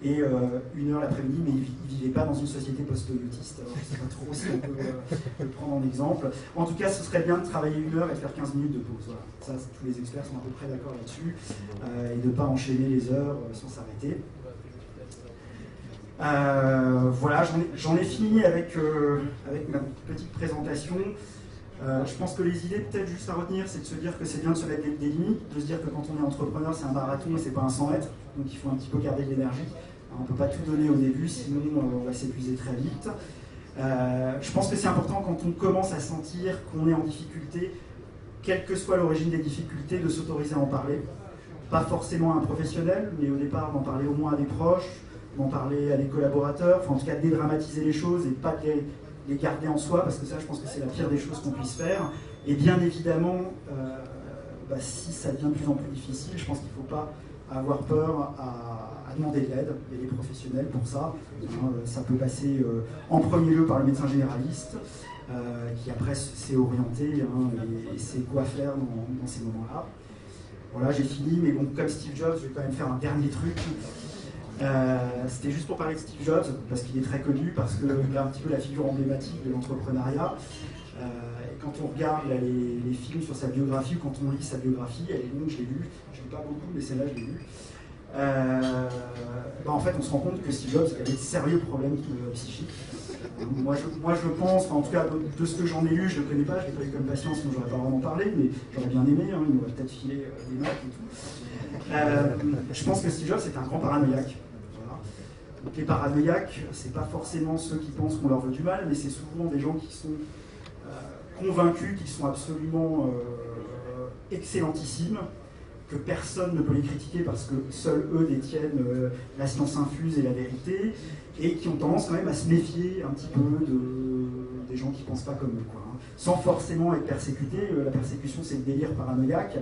et 1 heure l'après-midi, mais il ne vivait pas dans une société post-toyotiste. Alors je ne sais pas trop si on peut le prendre en exemple. En tout cas, ce serait bien de travailler 1 heure et de faire 15 minutes de pause. Voilà. Ça, tous les experts sont à peu près d'accord là-dessus. Et de ne pas enchaîner les heures sans s'arrêter. Voilà, j'en ai fini avec ma petite présentation. Je pense que les idées peut-être juste à retenir, c'est de se dire que c'est bien de se mettre des limites, de se dire que quand on est entrepreneur, c'est un marathon et c'est pas un 100 mètres, donc il faut un petit peu garder de l'énergie. On ne peut pas tout donner au début, sinon on va s'épuiser très vite. Je pense que c'est important quand on commence à sentir qu'on est en difficulté, quelle que soit l'origine des difficultés, de s'autoriser à en parler. Pas forcément à un professionnel, mais au départ d'en parler au moins à des proches, d'en parler à des collaborateurs, enfin en tout cas dédramatiser les choses et pas les garder en soi, parce que ça je pense que c'est la pire des choses qu'on puisse faire. Et bien évidemment, si ça devient de plus en plus difficile, je pense qu'il ne faut pas avoir peur à demander de l'aide. Il y a des professionnels pour ça. Ça peut passer en premier lieu par le médecin généraliste, qui après s'est orienté et sait quoi faire dans ces moments-là. Voilà, j'ai fini, mais bon, comme Steve Jobs, je vais quand même faire un dernier truc. C'était juste pour parler de Steve Jobs, parce qu'il est très connu, parce qu'il est un petit peu la figure emblématique de l'entrepreneuriat. Et quand on regarde les films sur sa biographie, ou quand on lit sa biographie, elle est longue, je l'ai lue, je ne lis pas beaucoup, mais celle-là je l'ai lue. En fait, on se rend compte que Steve Jobs avait de sérieux problèmes psychiques. Moi, je pense, en tout cas de ce que j'en ai lu, je ne le connais pas, je ne l'ai pas eu comme patient, sinon j'aurais pas vraiment parlé, mais j'aurais bien aimé, il m'aurait peut-être filé des notes et tout. Je pense que Steve Jobs est un grand paranoïaque. Voilà. Donc les paranoïaques, c'est pas forcément ceux qui pensent qu'on leur veut du mal, mais c'est souvent des gens qui sont convaincus qu'ils sont absolument excellentissimes, que personne ne peut les critiquer parce que seuls eux détiennent la science infuse et la vérité, et qui ont tendance quand même à se méfier un petit peu des gens qui ne pensent pas comme eux, quoi, hein. Sans forcément être persécutés. La persécution, c'est le délire paranoïaque.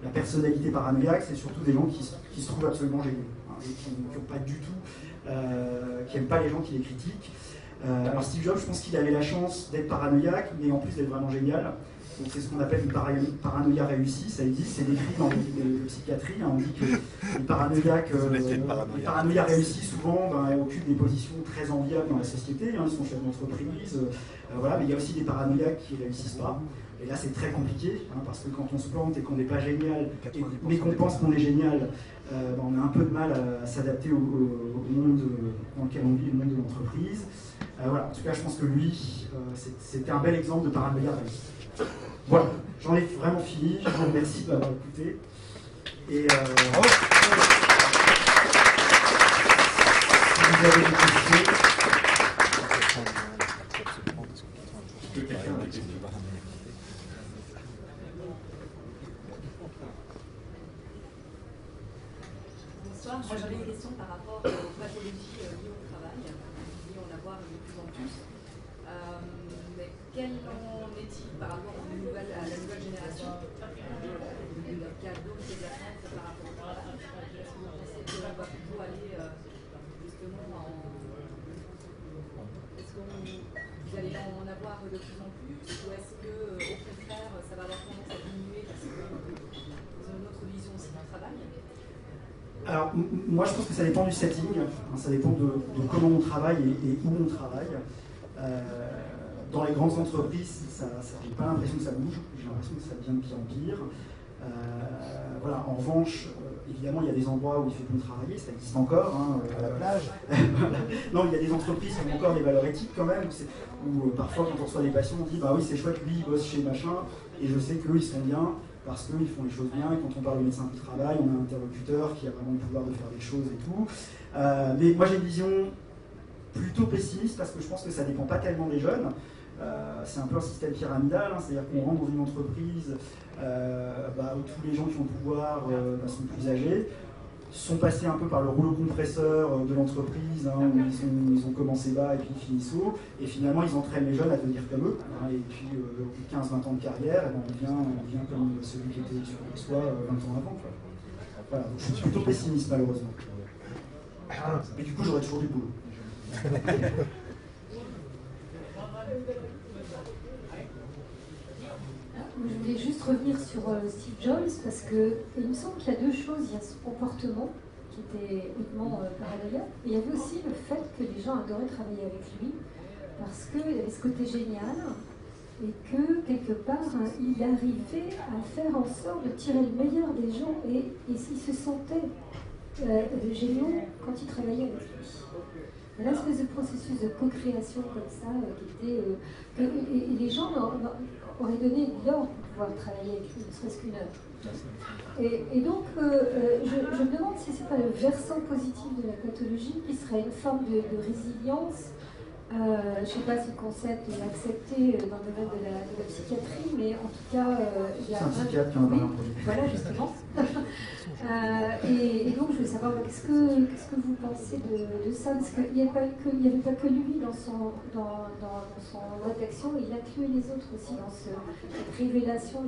La personnalité paranoïaque, c'est surtout des gens qui se trouvent absolument géniaux, hein, et qui n'ont pas du tout, qui n'aiment pas les gens qui les critiquent. Alors Steve Jobs, je pense qu'il avait la chance d'être paranoïaque, mais en plus d'être vraiment génial. Donc c'est ce qu'on appelle une paranoïa réussie, ça existe, c'est décrit dans les psychiatries. On dit que les paranoïas réussis souvent occupent des positions très enviables dans la société, ils sont chefs d'entreprise, voilà, mais il y a aussi des paranoïaques qui ne réussissent pas. Et là c'est très compliqué, parce que quand on se plante et qu'on n'est pas génial, mais qu'on pense qu'on est génial, on a un peu de mal à s'adapter au monde dans lequel on vit, le monde de l'entreprise. Voilà, en tout cas je pense que lui, c'était un bel exemple de paranoïa réussie. Voilà, j'en ai vraiment fini, je vous remercie de m'avoir écouté. Et si vous avez des questions. Bonsoir, moi j'avais une question par rapport aux pathologies liées au travail, qui en avoir de plus en plus. Mais quel en est-il par rapport à la nouvelle génération qui a d'autres exercices par rapport au travail? Est-ce que vous pensez qu'on va plutôt aller justement est-ce que vous allez en avoir de plus en plus, ou est-ce que au contraire ça va avoir tendance à diminuer parce que vous avez une autre vision aussi du travail? Alors, moi je pense que ça dépend du setting, ça dépend de comment on travaille et où on travaille. Dans les grandes entreprises, j'ai pas l'impression que ça bouge, j'ai l'impression que ça devient de pire en pire. Voilà. En revanche, évidemment, il y a des endroits où il fait bon travailler, ça existe encore. Hein, À la plage. Non, il y a des entreprises qui ont encore des valeurs éthiques quand même, où parfois quand on reçoit des patients, on dit bah oui c'est chouette, lui il bosse chez machin, et je sais qu'eux ils sont bien, parce qu'ils font les choses bien, et quand on parle de médecin du travail, on a un interlocuteur qui a vraiment le pouvoir de faire des choses et tout. Mais moi j'ai une vision plutôt pessimiste, parce que je pense que ça dépend pas tellement des jeunes. C'est un peu un système pyramidal, hein, c'est-à-dire qu'on rentre dans une entreprise où tous les gens qui ont le pouvoir sont plus âgés, sont passés un peu par le rouleau compresseur de l'entreprise, hein, où ils ont commencé bas et puis ils finissent haut, et finalement ils entraînent les jeunes à devenir comme eux, hein, et puis 15-20 ans de carrière, on devient comme celui qui était sur soi 20 ans avant. Quoi. Voilà, donc je suis plutôt pessimiste malheureusement. Mais du coup j'aurai toujours du boulot. Je voulais juste revenir sur Steve Jobs parce qu'il me semble qu'il y a deux choses. Il y a ce comportement qui était hautement paranoïaque, et il y avait aussi le fait que les gens adoraient travailler avec lui parce qu'il avait ce côté génial et que quelque part il arrivait à faire en sorte de tirer le meilleur des gens et s'il se sentait géniaux quand il travaillait avec lui. Une espèce de processus de co-création comme ça qui était et les gens auraient donné une heure pour pouvoir travailler avec lui, ne serait-ce qu'une heure. Et donc, je me demande si ce n'est pas le versant positif de la pathologie qui serait une forme de résilience. Je ne sais pas si le concept est accepté dans le domaine de la psychiatrie, mais en tout cas, il y a un psychiatre qui en a parlé en premier. Voilà, justement. Et donc, je voulais savoir, qu'est-ce que vous pensez de ça? Parce qu'il n'y avait pas que lui dans son mode d'action, il incluait les autres aussi dans cette révélation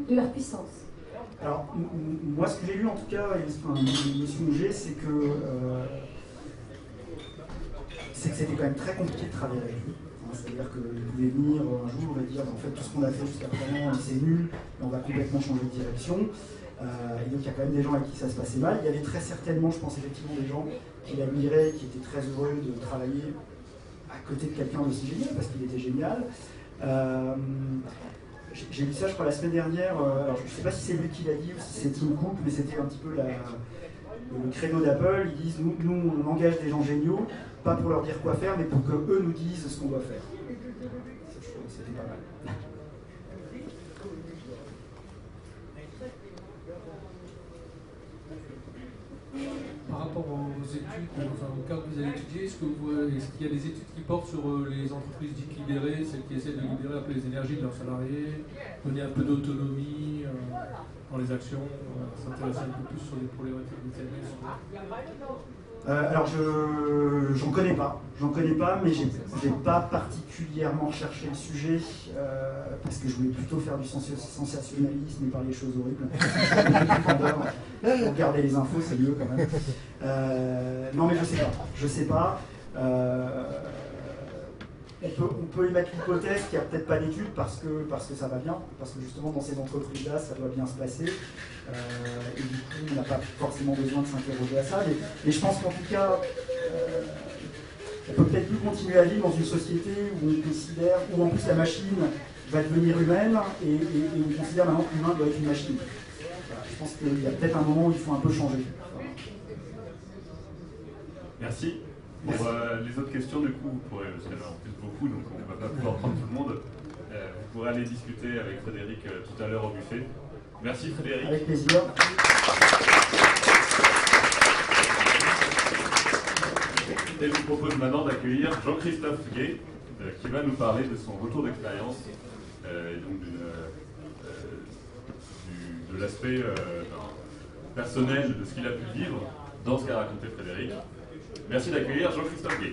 de leur puissance. Alors, moi, ce que j'ai lu en tout cas, M. Mouget, c'est que c'était quand même très compliqué de travailler avec lui. C'est-à-dire qu'il pouvait venir un jour et dire en fait tout ce qu'on a fait jusqu'à présent c'est nul, et on va complètement changer de direction. Et donc il y a quand même des gens avec qui ça se passait mal. Il y avait très certainement, je pense effectivement, des gens qui l'admiraient, qui étaient très heureux de travailler à côté de quelqu'un d'aussi génial, parce qu'il était génial. J'ai lu ça, je crois, la semaine dernière. Alors je ne sais pas si c'est lui qui l'a dit ou si c'est Tim Cook, mais c'était un petit peu le créneau d'Apple. Ils disent nous on engage des gens géniaux, pas pour leur dire quoi faire, mais pour qu'eux nous disent ce qu'on doit faire. Ça, je trouve que c'était pas mal. Par rapport aux études, au cas que vous avez étudié, est-ce qu'il y a des études qui portent sur les entreprises dites libérées, celles qui essaient de libérer un peu les énergies de leurs salariés, donner un peu d'autonomie dans les actions, s'intéresser un peu plus sur les problématiques des services? Alors j'en connais pas, mais j'ai pas particulièrement recherché le sujet parce que je voulais plutôt faire du sensationnalisme et parler des choses horribles. Regarder les infos, c'est mieux quand même. Non mais je sais pas. On peut émettre l'hypothèse qu'il n'y a peut-être pas d'études parce que ça va bien, parce que justement dans ces entreprises-là, ça doit bien se passer. Et du coup, on n'a pas forcément besoin de s'interroger à ça. Mais je pense qu'en tout cas, on peut peut-être plus continuer à vivre dans une société où on considère, où en plus la machine va devenir humaine et on considère maintenant que l'humain doit être une machine. Voilà, je pense qu'il y a peut-être un moment où il faut un peu changer. Voilà. Merci. Pour les autres questions, du coup, vous pourrez, parce qu'il y en a en plus beaucoup, donc on ne va pas pouvoir prendre tout le monde. Vous pourrez aller discuter avec Frédéric tout à l'heure au buffet. Merci Frédéric. Avec plaisir. Et je vous propose maintenant d'accueillir Jean-Christophe Gay, qui va nous parler de son retour d'expérience, et donc de l'aspect personnel de ce qu'il a pu vivre dans ce qu'a raconté Frédéric. Merci d'accueillir Jean-Christophe Gay.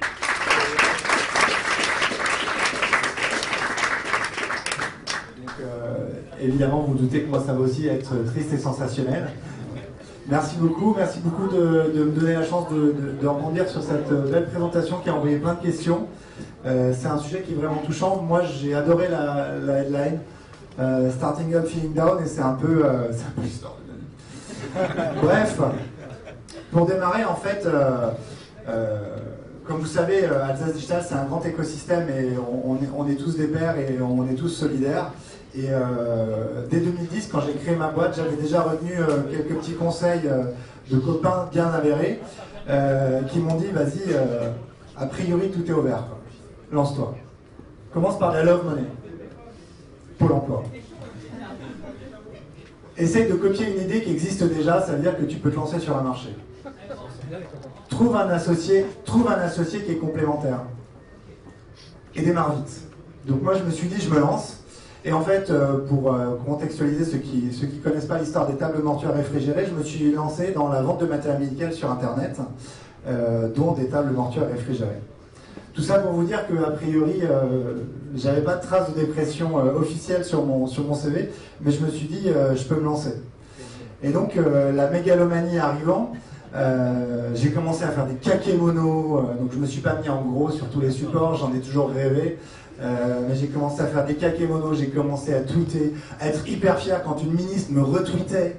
Donc, évidemment, vous doutez que moi, ça va aussi être triste et sensationnel. Merci beaucoup de me donner la chance de rebondir sur cette belle présentation qui a envoyé plein de questions. C'est un sujet qui est vraiment touchant. Moi, j'ai adoré la headline, Starting Up, Feeling Down, et c'est un peu l'histoire de ma vie. Bref, pour démarrer, en fait, comme vous savez, Alsace Digital, c'est un grand écosystème et on est tous des pairs et on est tous solidaires. Et dès 2010, quand j'ai créé ma boîte, j'avais déjà retenu quelques petits conseils de copains bien avérés qui m'ont dit, vas-y, a priori tout est ouvert, quoi. Lance-toi. Commence par la Love Money, Pôle emploi. Essaye de copier une idée qui existe déjà, ça veut dire que tu peux te lancer sur un marché. Trouve un associé qui est complémentaire. Et démarre vite. Donc moi je me suis dit, je me lance. Et en fait, pour contextualiser ceux qui connaissent pas l'histoire des tables mortuaires réfrigérées, je me suis lancé dans la vente de matériel médical sur Internet, dont des tables mortuaires réfrigérées. Tout ça pour vous dire qu'a priori, j'avais pas de trace de dépression officielle sur mon CV, mais je me suis dit, je peux me lancer. Et donc, la mégalomanie arrivant, j'ai commencé à faire des kakémonos, donc je me suis pas mis en gros sur tous les supports, j'en ai toujours rêvé. Mais j'ai commencé à faire des kakémonos, j'ai commencé à tweeter, à être hyper fier quand une ministre me retweetait,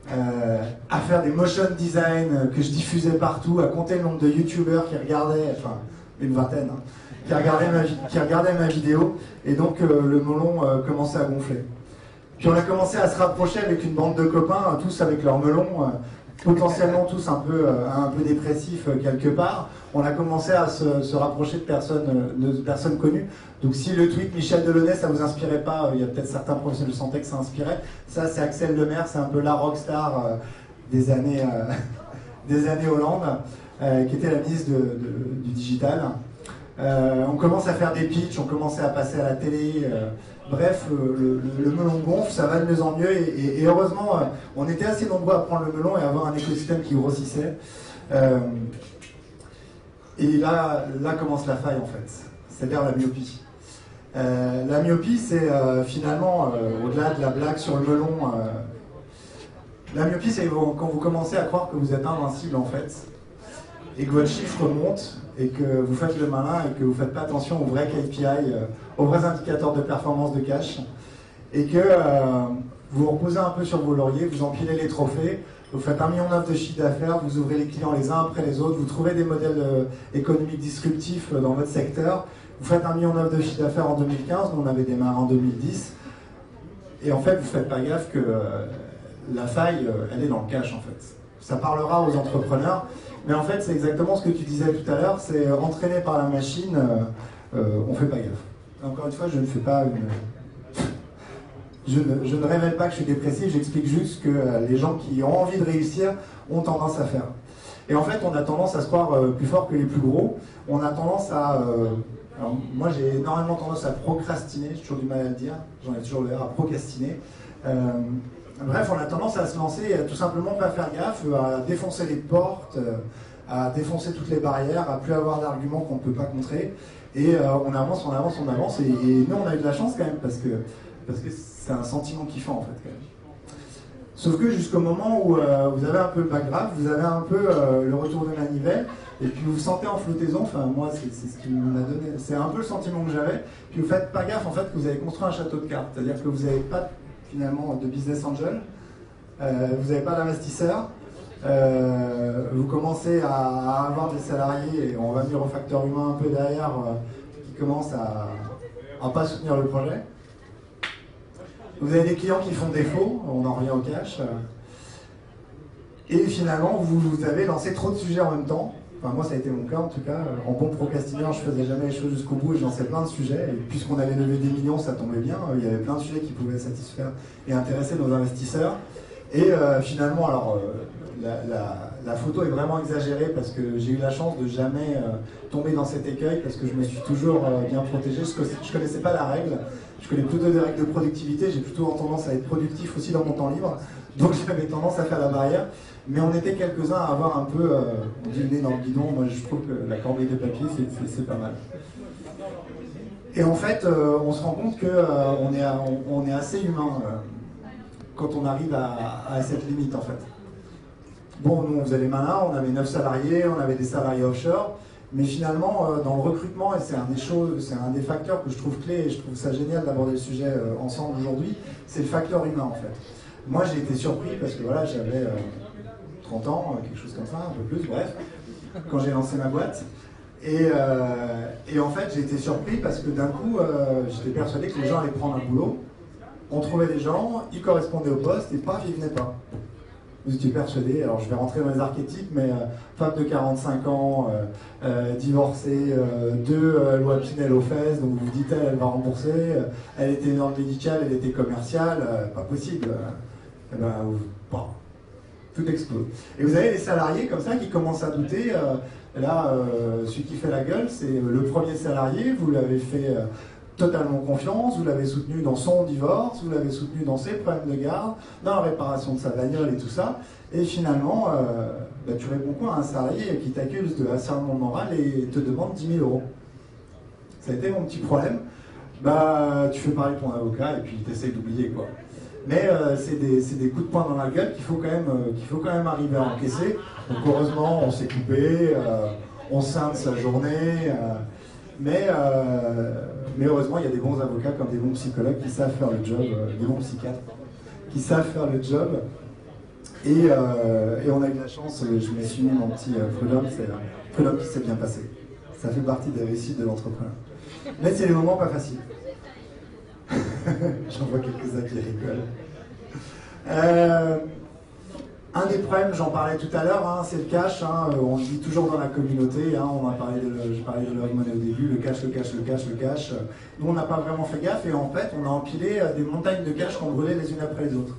à faire des motion design que je diffusais partout, à compter le nombre de youtubeurs qui regardaient, enfin une vingtaine, hein, qui regardaient ma vidéo, et donc le melon commençait à gonfler. Puis on a commencé à se rapprocher avec une bande de copains, tous avec leur melon, potentiellement tous un peu dépressifs quelque part. On a commencé à se rapprocher de personnes connues. Donc si le tweet Michel Delaunay, ça vous inspirait pas, il y a peut-être certains professionnels de santé que ça inspirait. Ça, c'est Axel Lemaire, c'est un peu la rockstar des années Hollande, qui était la ministre du digital. On commence à faire des pitchs, on commençait à passer à la télé. Bref, le melon gonfle, ça va de mieux en mieux. Et heureusement, on était assez nombreux à prendre le melon et à avoir un écosystème qui grossissait. Et là commence la faille en fait, c'est-à-dire la myopie. La myopie, c'est finalement, au-delà de la blague sur le melon, la myopie, c'est quand vous commencez à croire que vous êtes invincible en fait, et que votre chiffre monte, et que vous faites le malin, et que vous ne faites pas attention aux vrais KPI, aux vrais indicateurs de performance de cash, et que vous vous reposez un peu sur vos lauriers, vous empilez les trophées, vous faites 1,9 million de chiffre d'affaires, vous ouvrez les clients les uns après les autres, vous trouvez des modèles économiques disruptifs dans votre secteur, vous faites 1,9 million de chiffre d'affaires en 2015, nous on avait démarré en 2010, et en fait vous ne faites pas gaffe que la faille, elle est dans le cash en fait. Ça parlera aux entrepreneurs, mais en fait c'est exactement ce que tu disais tout à l'heure, c'est entraîné par la machine, on ne fait pas gaffe. Encore une fois, je ne fais pas je ne révèle pas que je suis dépressif, j'explique juste que les gens qui ont envie de réussir ont tendance à faire. Et en fait, on a tendance à se croire plus fort que les plus gros. On a tendance à... alors, moi, j'ai énormément tendance à procrastiner, j'ai toujours du mal à le dire, j'en ai toujours l'air à procrastiner. Bref, on a tendance à se lancer et à tout simplement pas faire gaffe, à défoncer les portes, à défoncer toutes les barrières, à plus avoir d'arguments qu'on ne peut pas contrer. Et on avance, et nous, on a eu de la chance quand même, parce que c'est un sentiment kiffant en fait quand même. Sauf que jusqu'au moment où vous avez un peu le background, vous avez un peu le retour de manivelle, et puis vous vous sentez en flottaison, enfin moi c'est ce qui m'a donné, c'est un peu le sentiment que j'avais, puis vous faites pas gaffe en fait que vous avez construit un château de cartes, c'est-à-dire que vous n'avez pas finalement de business angel, vous n'avez pas d'investisseurs, vous commencez à avoir des salariés, et on va venir au facteur humain un peu derrière, qui commencent à pas soutenir le projet. Vous avez des clients qui font défaut, on en revient au cash. Et finalement, vous avez lancé trop de sujets en même temps. Enfin, moi, ça a été mon cas en tout cas. En bon procrastineur, je faisais jamais les choses jusqu'au bout et je lançais plein de sujets. Et puisqu'on avait levé des millions, ça tombait bien. Il y avait plein de sujets qui pouvaient satisfaire et intéresser nos investisseurs. Et finalement, alors, la photo est vraiment exagérée parce que j'ai eu la chance de jamais tomber dans cet écueil parce que je me suis toujours bien protégé. Je connaissais pas la règle. Je connais plutôt des règles de productivité, j'ai plutôt tendance à être productif aussi dans mon temps libre, donc j'avais tendance à faire la barrière, mais on était quelques-uns à avoir un peu du nez dans le guidon. Moi je trouve que la corbeille de papier c'est pas mal. Et en fait on se rend compte qu'on est assez humain quand on arrive à cette limite en fait. Bon, nous on faisait les malins, on avait 9 salariés, on avait des salariés offshore. Mais finalement, dans le recrutement, et c'est un des facteurs que je trouve clé, et je trouve ça génial d'aborder le sujet ensemble aujourd'hui, c'est le facteur humain en fait. Moi j'ai été surpris parce que voilà, j'avais 30 ans, quelque chose comme ça, un peu plus, bref, quand j'ai lancé ma boîte. Et en fait, j'ai été surpris parce que d'un coup, j'étais persuadé que les gens allaient prendre un boulot. On trouvait des gens, ils correspondaient au poste et paf, ils venaient pas. Vous étiez persuadé, alors je vais rentrer dans les archétypes, mais femme de 45 ans, divorcée, 2 lois Pinel aux fesses, donc vous dites elle va rembourser, elle était dans le médical, elle était commerciale, pas possible. Eh ben, bon, tout explose. Et vous avez les salariés comme ça qui commencent à douter. Là, celui qui fait la gueule, c'est le premier salarié, vous l'avez fait totalement confiance, vous l'avez soutenu dans son divorce, vous l'avez soutenu dans ses problèmes de garde, dans la réparation de sa bagnole et tout ça, et finalement, tu réponds quoi à un salarié qui t'accuse de harcèlement moral et te demande 10 000 euros. Ça a été mon petit problème. Tu fais parler ton avocat et puis tu essaies d'oublier quoi. Mais c'est des coups de poing dans la gueule qu'il faut quand même arriver à encaisser. Donc heureusement, on s'est coupé, on scinde sa journée, mais heureusement, il y a des bons avocats comme des bons psychologues qui savent faire le job, des bons psychiatres qui savent faire le job. Et on a eu la chance, je me suis mis mon petit prud'homme, c'est un prud'homme qui s'est bien passé. Ça fait partie des réussites de l'entrepreneur. Mais c'est des moments pas faciles. J'en vois quelques-uns qui rigolent. Un des problèmes, j'en parlais tout à l'heure, c'est le cash. On le dit toujours dans la communauté. Je parlais de Love Money au début, le cash. Nous, on n'a pas vraiment fait gaffe et en fait, on a empilé des montagnes de cash qu'on brûlait les unes après les autres.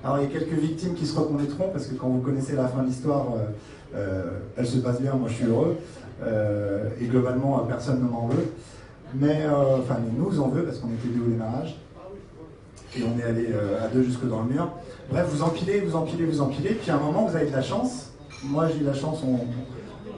Alors, il y a quelques victimes qui se reconnaîtront parce que quand vous connaissez la fin de l'histoire, elle se passe bien, moi je suis heureux. Et globalement, personne ne m'en veut. Mais nous en veut parce qu'on était 2 au démarrage. Et on est allé à 2 jusque dans le mur. Bref, vous empilez, puis à un moment vous avez de la chance. Moi j'ai eu la chance,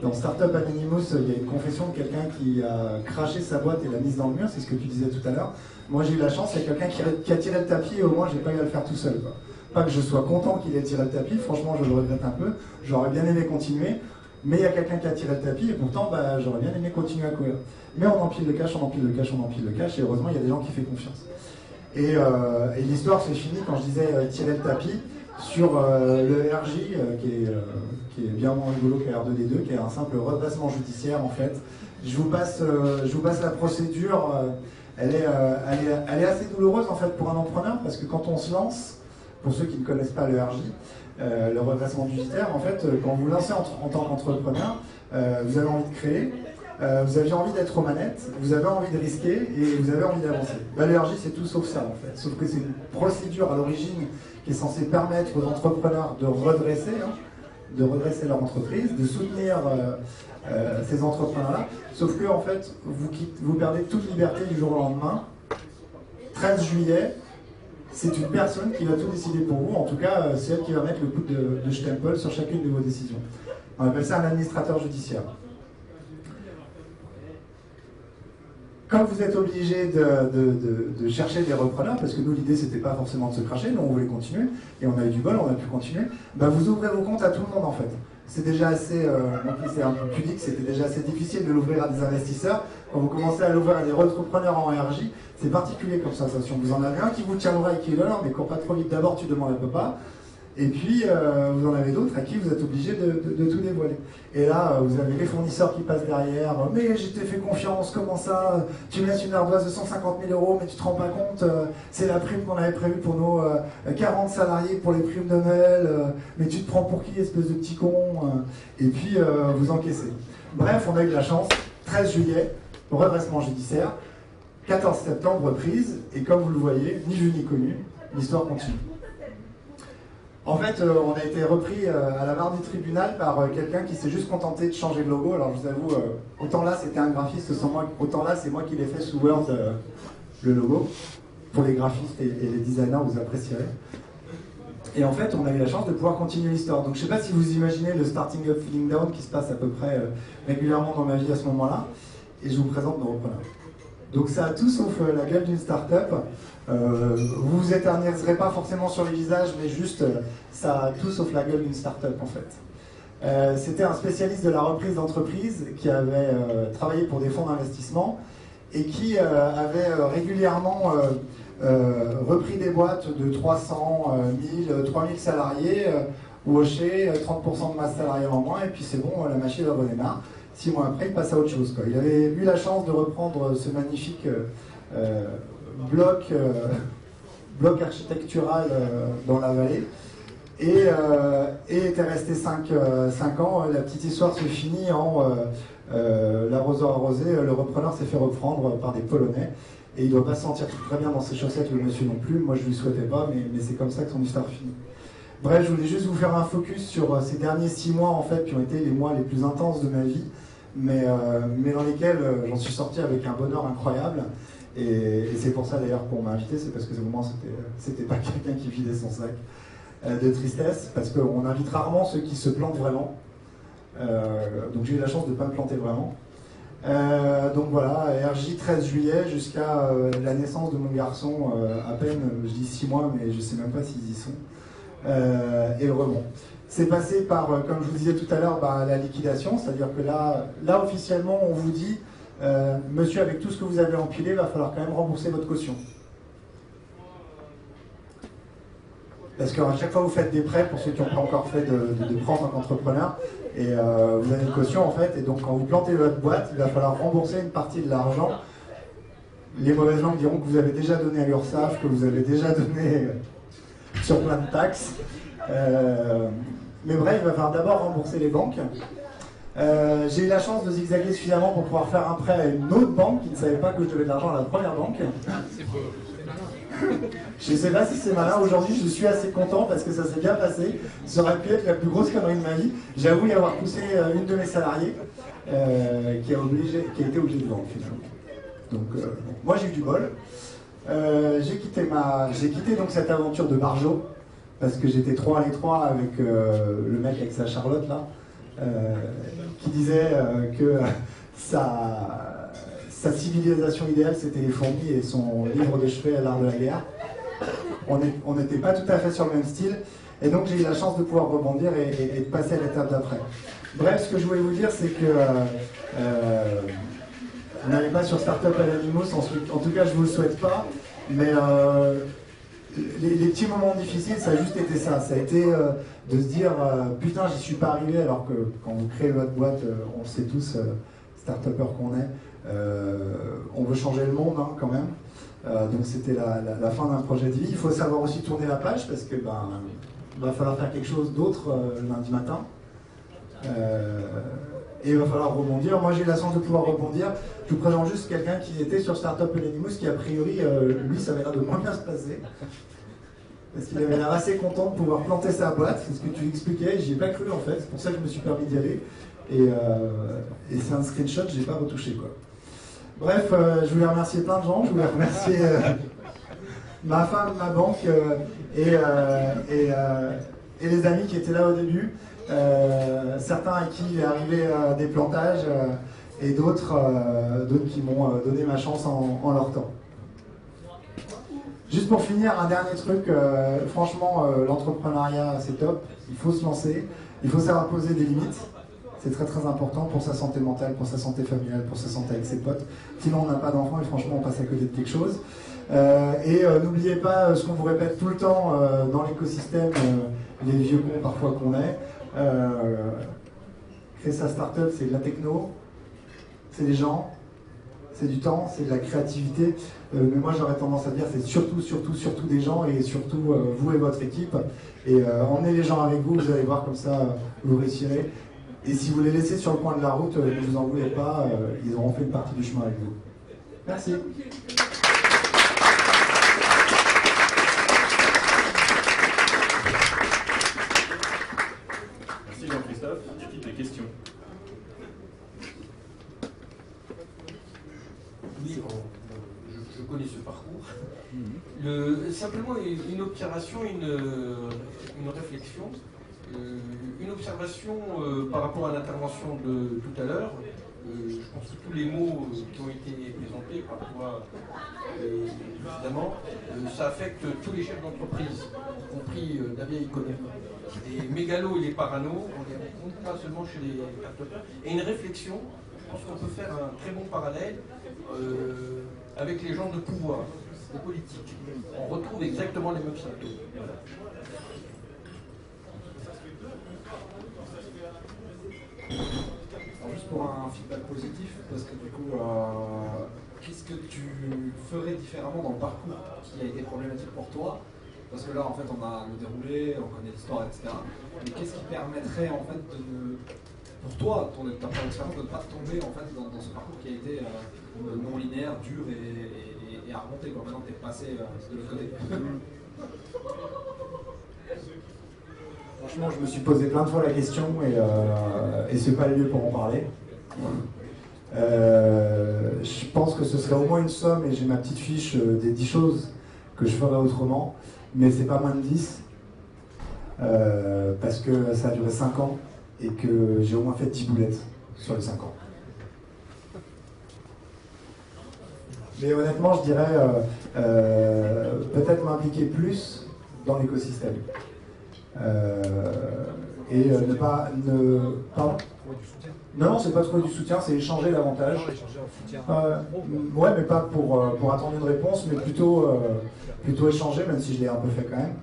dans Startup Anonymous, il y a une confession de quelqu'un qui a craché sa boîte et l'a mise dans le mur, c'est ce que tu disais tout à l'heure. Moi j'ai eu la chance, il y a quelqu'un qui a tiré le tapis et au moins j'ai pas eu à le faire tout seul. Quoi. Pas que je sois content qu'il ait tiré le tapis, franchement je le regrette un peu, j'aurais bien aimé continuer. Mais il y a quelqu'un qui a tiré le tapis et pourtant j'aurais bien aimé continuer à courir. Mais on empile le cash, et heureusement il y a des gens qui font confiance. Et l'histoire s'est finie quand je disais tirer le tapis sur le RJ qui est bien moins rigolo que R2D2, qui est un simple redressement judiciaire en fait. Je vous passe la procédure, elle est assez douloureuse en fait pour un entrepreneur parce que quand on se lance, pour ceux qui ne connaissent pas le RJ, le redressement judiciaire, en fait, quand vous lancez en tant qu'entrepreneur, vous avez envie de créer, vous avez envie d'être aux manettes, vous avez envie de risquer et vous avez envie d'avancer. Le RJ, c'est tout sauf ça, en fait. Sauf que c'est une procédure à l'origine qui est censée permettre aux entrepreneurs de redresser leur entreprise, de soutenir ces entrepreneurs-là. Sauf que, en fait, vous perdez toute liberté du jour au lendemain. 13 juillet, c'est une personne qui va tout décider pour vous. En tout cas, c'est elle qui va mettre le coup de stempel sur chacune de vos décisions. On appelle ça un administrateur judiciaire. Quand vous êtes obligé de chercher des repreneurs, parce que nous l'idée c'était pas forcément de se cracher, nous on voulait continuer, et on a eu du bol, on a pu continuer, vous ouvrez vos comptes à tout le monde en fait. C'est déjà assez, c'est un peu pudique, c'était déjà assez difficile de l'ouvrir à des investisseurs. Quand vous commencez à l'ouvrir à des repreneurs en RJ, c'est particulier comme sensation. Vous en avez un qui vous tient l'oreille qui est là, mais cours pas trop vite, d'abord tu demandes à papa. Et puis, vous en avez d'autres à qui vous êtes obligé de tout dévoiler. Et là, vous avez les fournisseurs qui passent derrière. « Mais je t'ai fait confiance, comment ça? Tu me laisses une ardoise de 150 000 euros, mais tu te rends pas compte, c'est la prime qu'on avait prévue pour nos 40 salariés pour les primes de Noël, mais tu te prends pour qui, espèce de petit con ?» Et puis, vous encaissez. Bref, on a eu de la chance. 13 juillet, redressement judiciaire. 14 septembre, reprise. Et comme vous le voyez, ni vu ni connu, l'histoire continue. En fait, on a été repris à la barre du tribunal par quelqu'un qui s'est juste contenté de changer de logo. Alors je vous avoue, autant là c'était un graphiste sans moi, autant là c'est moi qui l'ai fait sous Word, le logo. Pour les graphistes et les designers, vous apprécierez. Et en fait, on a eu la chance de pouvoir continuer l'histoire. Donc je ne sais pas si vous imaginez le starting up, feeling down qui se passe à peu près régulièrement dans ma vie à ce moment-là. Et je vous présente nos repreneurs. Donc ça a tout sauf la gueule d'une start-up. Vous vous éterniserez pas forcément sur les visages, mais juste ça a tout sauf la gueule d'une start-up en fait. C'était un spécialiste de la reprise d'entreprise qui avait travaillé pour des fonds d'investissement et qui avait régulièrement repris des boîtes de 300, 1000, 3000 salariés, washé 30% de masse salariale en moins, et puis c'est bon, la machine redémarre. 6 mois après, il passe à autre chose, quoi. Il avait eu la chance de reprendre ce magnifique bloc architectural dans la vallée et était resté 5 ans. La petite histoire se finit en l'arroseur arrosé, le repreneur s'est fait reprendre par des Polonais et il ne doit pas se sentir très bien dans ses chaussettes, le monsieur non plus. Moi je ne lui souhaitais pas, mais c'est comme ça que son histoire finit. Bref, je voulais juste vous faire un focus sur ces derniers 6 mois en fait qui ont été les mois les plus intenses de ma vie, mais dans lesquels j'en suis sorti avec un bonheur incroyable. Et c'est pour ça d'ailleurs qu'on m'a invité, c'est parce que ce moment c'était pas quelqu'un qui vidait son sac de tristesse, parce qu'on invite rarement ceux qui se plantent vraiment. Donc j'ai eu la chance de ne pas me planter vraiment. Donc voilà, RJ 13 juillet jusqu'à la naissance de mon garçon, à peine, je dis 6 mois, mais je sais même pas s'ils y sont. Et le rebond. C'est passé par, comme je vous disais tout à l'heure, la liquidation, c'est-à-dire que là officiellement on vous dit monsieur, avec tout ce que vous avez empilé, il va falloir quand même rembourser votre caution. Parce qu'à chaque fois vous faites des prêts, pour ceux qui n'ont pas encore fait de prêt en tant qu'entrepreneur, et vous avez une caution en fait, et donc quand vous plantez votre boîte, il va falloir rembourser une partie de l'argent. Les mauvaises langues diront que vous avez déjà donné à l'URSSAF, que vous avez déjà donné sur plein de taxes. Mais bref, il va falloir d'abord rembourser les banques. J'ai eu la chance de zigzaguer suffisamment pour pouvoir faire un prêt à une autre banque qui ne savait pas que je devais de l'argent à la première banque. Je ne sais pas si c'est malin. Aujourd'hui, je suis assez content parce que ça s'est bien passé. Ça aurait pu être la plus grosse connerie de ma vie. J'avoue y avoir poussé une de mes salariés qui a été obligée de vendre finalement. Donc, moi j'ai eu du bol. J'ai quitté donc cette aventure de Marjo parce que j'étais trop à l'étroit avec le mec avec sa Charlotte là. Qui disait que sa civilisation idéale c'était les fourmis et son livre de chevet à l'art de la guerre. On n'était pas tout à fait sur le même style et donc j'ai eu la chance de pouvoir rebondir et de passer à l'étape d'après. Bref, ce que je voulais vous dire c'est que n'allez pas sur Startup Anonymous, en tout cas je vous le souhaite pas, mais les petits moments difficiles, ça a juste été ça. Ça a été de se dire putain, j'y suis pas arrivé, alors que quand vous créez votre boîte, on le sait tous, start-upers qu'on est, on veut changer le monde hein, quand même. Donc c'était la fin d'un projet de vie. Il faut savoir aussi tourner la page parce que il va falloir faire quelque chose d'autre lundi matin. Et il va falloir rebondir. Moi j'ai eu la chance de pouvoir rebondir. Je vous présente juste quelqu'un qui était sur Startup Anonymous qui a priori, lui ça avait l'air de moins bien se passer. Parce qu'il avait l'air assez content de pouvoir planter sa boîte, c'est ce que tu expliquais, j'y ai pas cru en fait, c'est pour ça que je me suis permis d'y aller. Et c'est un screenshot, j'ai pas retouché quoi. Bref, je voulais remercier plein de gens, je voulais remercier ma femme, ma banque et les amis qui étaient là au début. Certains à qui il est arrivé des plantages et d'autres qui m'ont donné ma chance en leur temps. Juste pour finir, un dernier truc, franchement l'entrepreneuriat c'est top, il faut se lancer, il faut savoir poser des limites, c'est très très important pour sa santé mentale, pour sa santé familiale, pour sa santé avec ses potes, sinon on n'a pas d'enfants et franchement on passe à côté de quelque chose. N'oubliez pas ce qu'on vous répète tout le temps dans l'écosystème, les vieux cons parfois qu'on est. Créer sa start-up, c'est de la techno, c'est des gens, c'est du temps, c'est de la créativité. Mais moi j'aurais tendance à dire c'est surtout des gens et surtout vous et votre équipe. Et emmenez les gens avec vous, vous allez voir comme ça vous réussirez. Et si vous les laissez sur le coin de la route, ne vous en voulez pas, ils auront fait une partie du chemin avec vous. Merci. Merci Jean-Christophe. Y a-t-il des questions? Oui, je connais ce parcours. Simplement une observation, une réflexion, une observation par rapport à l'intervention de tout à l'heure. Je pense que tous les mots qui ont été présentés, parfois évidemment, ça affecte tous les chefs d'entreprise, y compris la vieille connerie. Les mégalos et les paranos, on les rencontre pas seulement chez les start-upers. Et une réflexion, je pense qu'on peut faire un très bon parallèle avec les gens de pouvoir, les politiques. On retrouve exactement les mêmes symptômes. Voilà. Juste pour un feedback positif, parce que du coup, qu'est-ce que tu ferais différemment dans le parcours qui a été problématique pour toi? Parce que là, en fait, on a le déroulé, on connaît l'histoire, etc. Mais qu'est-ce qui permettrait, en fait, pour toi, ta propre expérience, de ne pas tomber en fait, dans ce parcours qui a été non linéaire, dur et à remonter, quoi. Maintenant, tu es passé de l'autre côté. Franchement, je me suis posé plein de fois la question et c'est pas le lieu pour en parler. Je pense que ce serait au moins une somme, et j'ai ma petite fiche des 10 choses que je ferais autrement, mais c'est pas moins de 10, parce que ça a duré 5 ans et que j'ai au moins fait 10 boulettes sur les 5 ans. Mais honnêtement, je dirais peut-être m'impliquer plus dans l'écosystème. Et ne pas... Pardon ? Non, c'est pas trouver du soutien, c'est échanger davantage. Ouais, mais pas pour attendre une réponse, mais plutôt échanger, même si je l'ai un peu fait quand même.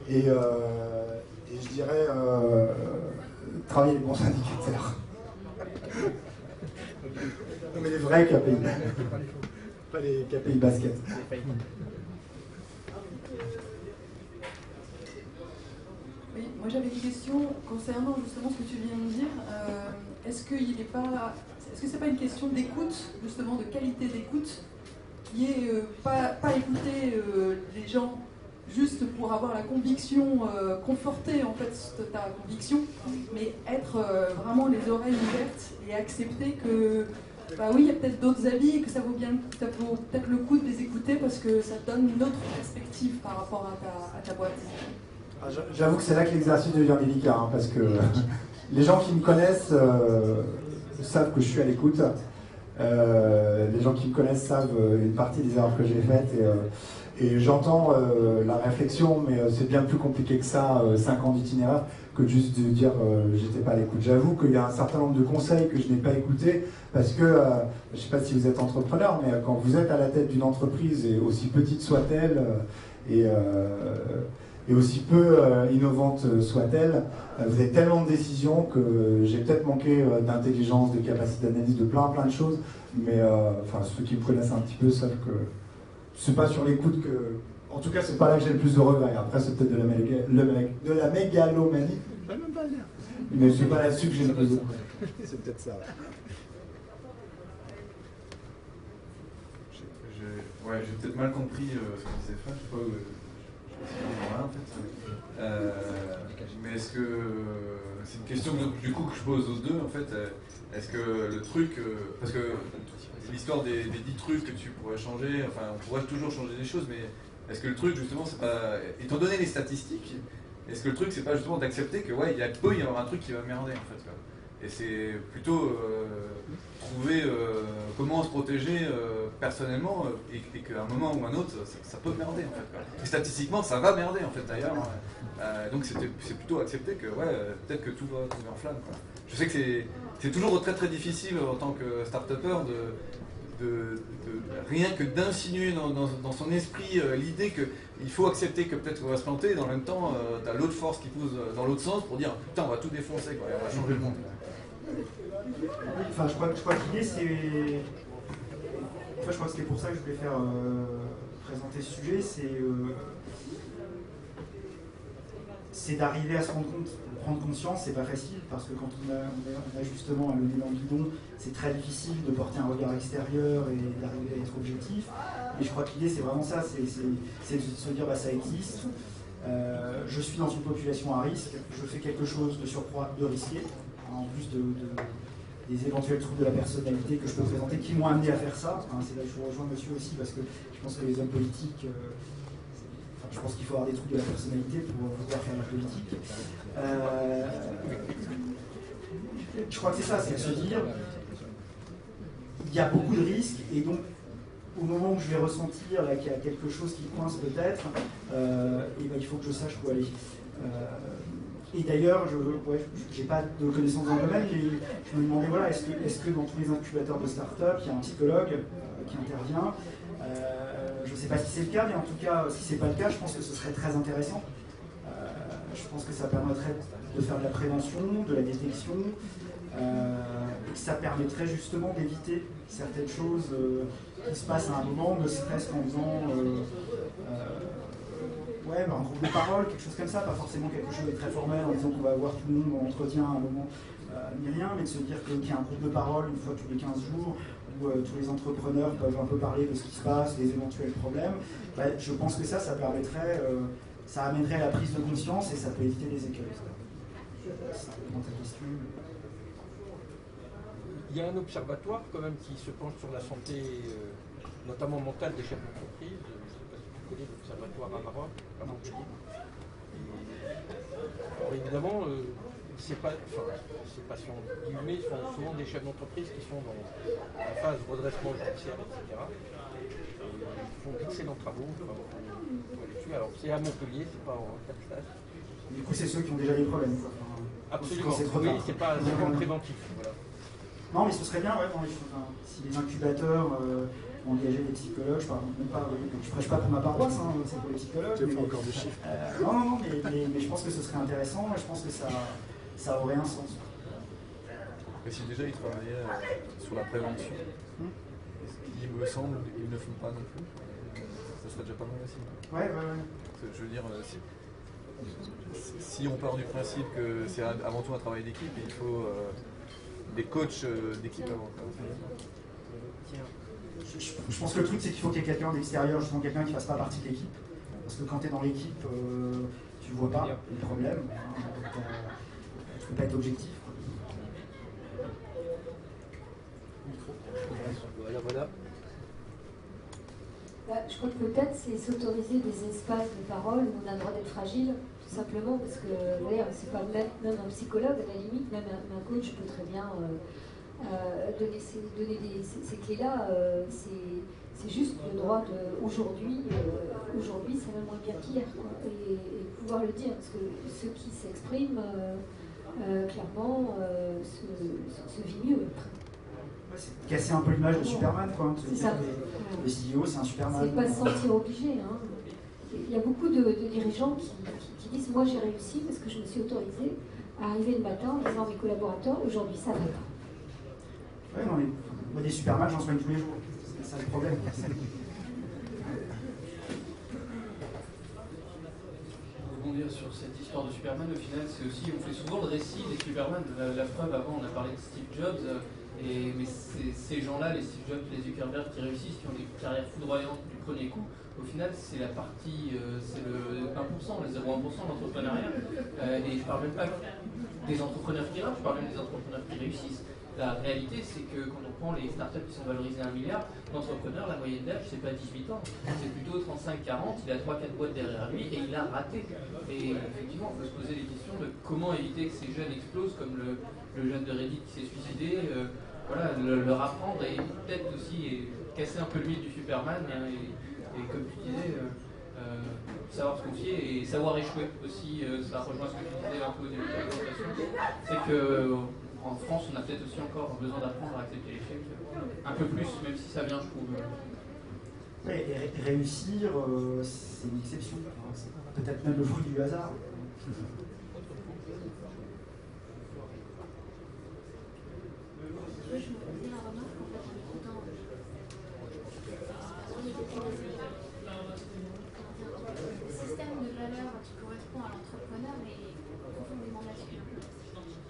Et je dirais travailler les bons indicateurs. Non, mais les vrais KPI. Pas les KPI basket. Oui, moi j'avais une question concernant justement ce que tu viens de dire. Est-ce que c'est pas une question d'écoute, justement de qualité d'écoute, qui est pas écouter les gens juste pour avoir la conviction, conforter en fait ta conviction, mais être vraiment les oreilles ouvertes et accepter que bah oui, il y a peut-être d'autres avis et que ça vaut peut-être le coup de les écouter parce que ça donne une autre perspective par rapport à ta boîte. J'avoue que c'est là que l'exercice devient délicat, hein, parce que les gens qui me connaissent savent que je suis à l'écoute. Les gens qui me connaissent savent une partie des erreurs que j'ai faites et j'entends la réflexion, mais c'est bien plus compliqué que ça, 5 ans d'itinéraire, que juste de dire j'étais pas à l'écoute. J'avoue qu'il y a un certain nombre de conseils que je n'ai pas écoutés parce que, je ne sais pas si vous êtes entrepreneur, mais quand vous êtes à la tête d'une entreprise, et aussi petite soit-elle, et aussi peu innovante soit-elle, vous avez tellement de décisions que j'ai peut-être manqué d'intelligence, de capacité d'analyse, de plein de choses, mais enfin, ceux qui me connaissent un petit peu savent que c'est pas sur l'écoute que... En tout cas, c'est pas là que j'ai le plus de regrets. Après, c'est peut-être de la mégalomanie, je ne vais même pas le dire, mais c'est pas là-dessus que j'ai le plus de regrets. C'est peut-être ça. J'ai peut-être mal compris ce que disait Fred, je sais pas où... mais est-ce que c'est une question du coup que je pose aux deux en fait, est-ce que le truc, parce que l'histoire des 10 trucs que tu pourrais changer, enfin on pourrait toujours changer des choses, mais est-ce que le truc justement c'est pas, étant donné les statistiques, est-ce que le truc c'est pas justement d'accepter que ouais, il peut y avoir un truc qui va merder en fait, quoi. Et c'est plutôt trouver comment se protéger personnellement et qu'à un moment ou un autre, ça peut merder en fait, quoi. Et statistiquement, ça va merder en fait d'ailleurs. Donc c'est plutôt accepter que ouais, peut-être que tout va tomber en flammes, quoi. Je sais que c'est toujours très difficile en tant que start-upper de rien que d'insinuer dans son esprit l'idée qu'il faut accepter que peut-être on va se planter, et dans le même temps, tu as l'autre force qui pousse dans l'autre sens pour dire putain, on va tout défoncer, quoi, et on va changer le monde. Enfin, je crois que l'idée c'est... Enfin, je crois que c'était pour ça que je voulais faire présenter ce sujet, c'est d'arriver à se rendre compte, prendre conscience. C'est pas facile parce que quand on a justement le nez dans le guidon, c'est très difficile de porter un regard extérieur et d'arriver à être objectif. Et je crois que l'idée c'est vraiment ça, c'est de se dire bah ça existe, je suis dans une population à risque, je fais quelque chose de surcroît de risqué, en plus des éventuels troubles de la personnalité que je peux présenter qui m'ont amené à faire ça. C'est là que je vous rejoins monsieur aussi parce que je pense que les hommes politiques, je pense qu'il faut avoir des troubles de la personnalité pour pouvoir faire de la politique. Je crois que c'est ça, c'est de se dire il y a beaucoup de risques et donc au moment où je vais ressentir qu'il y a quelque chose qui coince peut-être, et ben, il faut que je sache où aller. Et d'ailleurs, je n'ai pas de connaissances dans le domaine, mais je me demandais, voilà, est-ce que dans tous les incubateurs de start-up, il y a un psychologue qui intervient? Je ne sais pas si c'est le cas, mais en tout cas, si ce n'est pas le cas, je pense que ce serait très intéressant. Je pense que ça permettrait de faire de la prévention, de la détection, ça permettrait justement d'éviter certaines choses qui se passent à un moment, ne serait-ce qu'en faisant un groupe de parole, quelque chose comme ça, pas forcément quelque chose de très formel en disant qu'on va avoir tout le monde en entretien à un moment, ni rien, mais de se dire qu'il y a un groupe de parole une fois tous les 15 jours, où tous les entrepreneurs peuvent un peu parler de ce qui se passe, des éventuels problèmes. Je pense que ça permettrait, ça amènerait à la prise de conscience et ça peut éviter les écueils. Ça répond à ta question. Il y a un observatoire quand même qui se penche sur la santé, notamment mentale des chefs d'entreprise. Je ne sais pas si tu connais l'observatoire à Maroc, à Montpellier. Alors évidemment, ces patients guillemets sont souvent des chefs d'entreprise qui sont dans la phase redressement judiciaire, etc. Ils font d'excellents travaux. Alors c'est à Montpellier, c'est pas en Texas. Du coup, c'est ceux qui ont déjà des problèmes. Absolument. Oui, c'est pas préventif. Voilà. Non, mais ce serait bien, si les incubateurs engageaient des psychologues, je ne prêche pas pour ma paroisse, c'est pour les psychologues. Tu fais encore des chiffres. Non, mais je pense que ce serait intéressant et je pense que ça aurait un sens. Et si déjà ils travaillaient sur la prévention, il me semble qu'ils ne font pas non plus, ça serait déjà pas mal aussi. Ouais. Je veux dire, si on part du principe que c'est avant tout un travail d'équipe, il faut des coachs d'équipe avant. Je pense que le truc, c'est qu'il faut qu'il y ait quelqu'un d'extérieur, justement quelqu'un qui ne fasse pas partie de l'équipe. Parce que quand tu es dans l'équipe, tu ne vois pas le problème. Tu ne peux pas être objectif. Voilà. Je crois que peut-être c'est s'autoriser des espaces de parole où on a le droit d'être fragile, tout simplement, parce que c'est pas même un psychologue, à la limite, même un coach peut très bien donner ces clés-là. C'est juste le droit de aujourd'hui, c'est même moins bien qu'hier, et pouvoir le dire, parce que ceux qui s'expriment clairement se vivent mieux. C'est casser un peu l'image de Superman, quoi. C'est ça. Le CEO, c'est un Superman. C'est pas se sentir obligé. Il y a beaucoup de dirigeants qui disent moi j'ai réussi parce que je me suis autorisé à arriver le matin en disant à mes collaborateurs aujourd'hui ça va pas. Ouais, moi des Superman, j'en soigne tous les jours. C'est ça le problème. Rebondir sur cette histoire de Superman, au final, c'est aussi, on fait souvent le récit des Superman. La preuve, avant, on a parlé de Steve Jobs. Mais ces gens-là, les Steve Jobs, les Zuckerberg qui réussissent, qui ont des carrières foudroyantes du premier coup, au final, c'est la partie, c'est le 1%, le 0,1% d'entrepreneuriat. Et je ne parle même pas des entrepreneurs qui ratent, je parle même des entrepreneurs qui réussissent. La réalité, c'est que quand on prend les startups qui sont valorisées à 1 milliard, l'entrepreneur, la moyenne d'âge, c'est pas 18 ans, c'est plutôt 35-40, il a 3-4 boîtes derrière lui et il a raté. Et effectivement, il faut se poser les questions de comment éviter que ces jeunes explosent, comme le jeune de Reddit qui s'est suicidé. Leur apprendre et peut-être aussi casser un peu le mythe du Superman et comme tu disais, savoir se confier et savoir échouer aussi. Ça rejoint ce que tu disais un peu au début de la présentation. C'est qu'en France, on a peut-être aussi encore besoin d'apprendre à accepter l'échec un peu plus, même si ça vient, je trouve. Ouais, et réussir, c'est une exception. C'est peut-être même le fruit du hasard. Je me faisais la remarque en fait en écoutant le système de valeur qui correspond à l'entrepreneur est profondément masculin.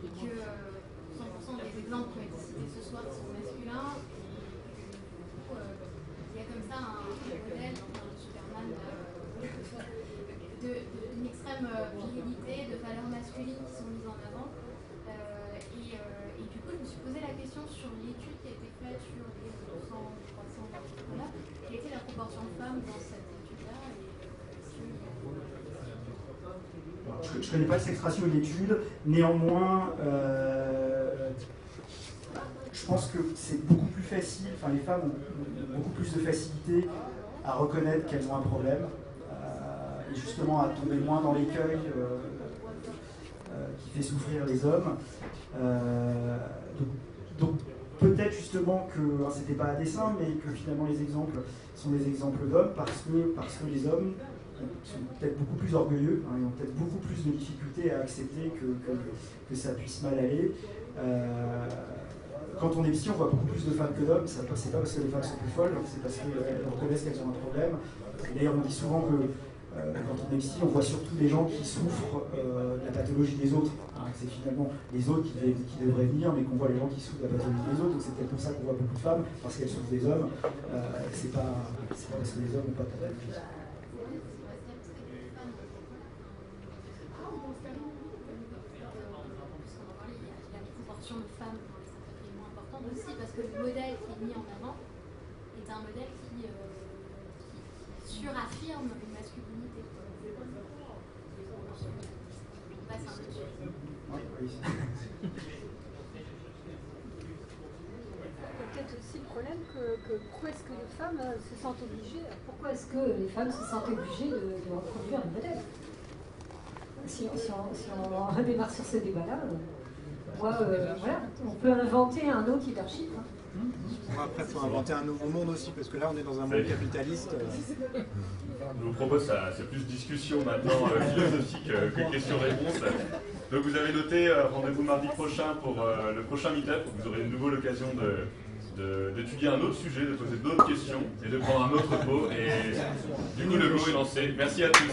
Et que 100% des exemples qui ont été cités ce soir sont masculins. Il y a comme ça un modèle dans le Superman d'une extrême virilité, de valeurs masculines qui sont mises en avant. Et du coup, je me suis posé la question sur l'étude qui a été faite sur les 200 ou 300 entrepreneurs. Quelle était la proportion de femmes dans cette étude-là Je ne connais pas cette ratio d'études, néanmoins, je pense que c'est beaucoup plus facile, enfin les femmes ont beaucoup plus de facilité à reconnaître qu'elles ont un problème, et justement à tomber moins dans l'écueil qui fait souffrir les hommes. Donc peut-être justement que, c'était pas à dessein, mais que finalement les exemples sont des exemples d'hommes parce que les hommes sont peut-être beaucoup plus orgueilleux, ils ont peut-être beaucoup plus de difficultés à accepter que ça puisse mal aller. quand on est psy, on voit beaucoup plus de femmes que d'hommes. C'est pas parce que les femmes sont plus folles, c'est parce qu'elles reconnaissent qu'elles ont un problème. Et d'ailleurs, on dit souvent que quand on est psy, on voit surtout des gens qui souffrent de la pathologie des autres. Hein, c'est finalement les autres qui devraient venir, mais qu'on voit les gens qui souffrent de la pathologie des autres. Donc c'est peut-être pour ça qu'on voit beaucoup de femmes, parce qu'elles souffrent des hommes. C'est pas parce que les hommes n'ont pas de pathologie. De femmes dans les secteurs qui est moins importante aussi parce que le modèle qui est mis en avant est un modèle qui suraffirme une masculinité. On passe un autre sujet. Peut-être aussi le problème que pourquoi est-ce que les femmes se sentent obligées, pourquoi est-ce que les femmes se sentent obligées de reproduire un modèle? Si on redémarre sur ce débat-là, voilà, on peut inventer un autre leadership. Hein. Après, il faut inventer un nouveau monde aussi, parce que là, on est dans un monde capitaliste. Je vous propose, c'est plus discussion maintenant philosophique que question-réponse. Donc vous avez noté, rendez-vous mardi prochain pour le prochain meet-up. Vous aurez de nouveau l'occasion d'étudier un autre sujet, de poser d'autres questions et de prendre un autre pot. Et du coup, le go est lancé. Merci à tous.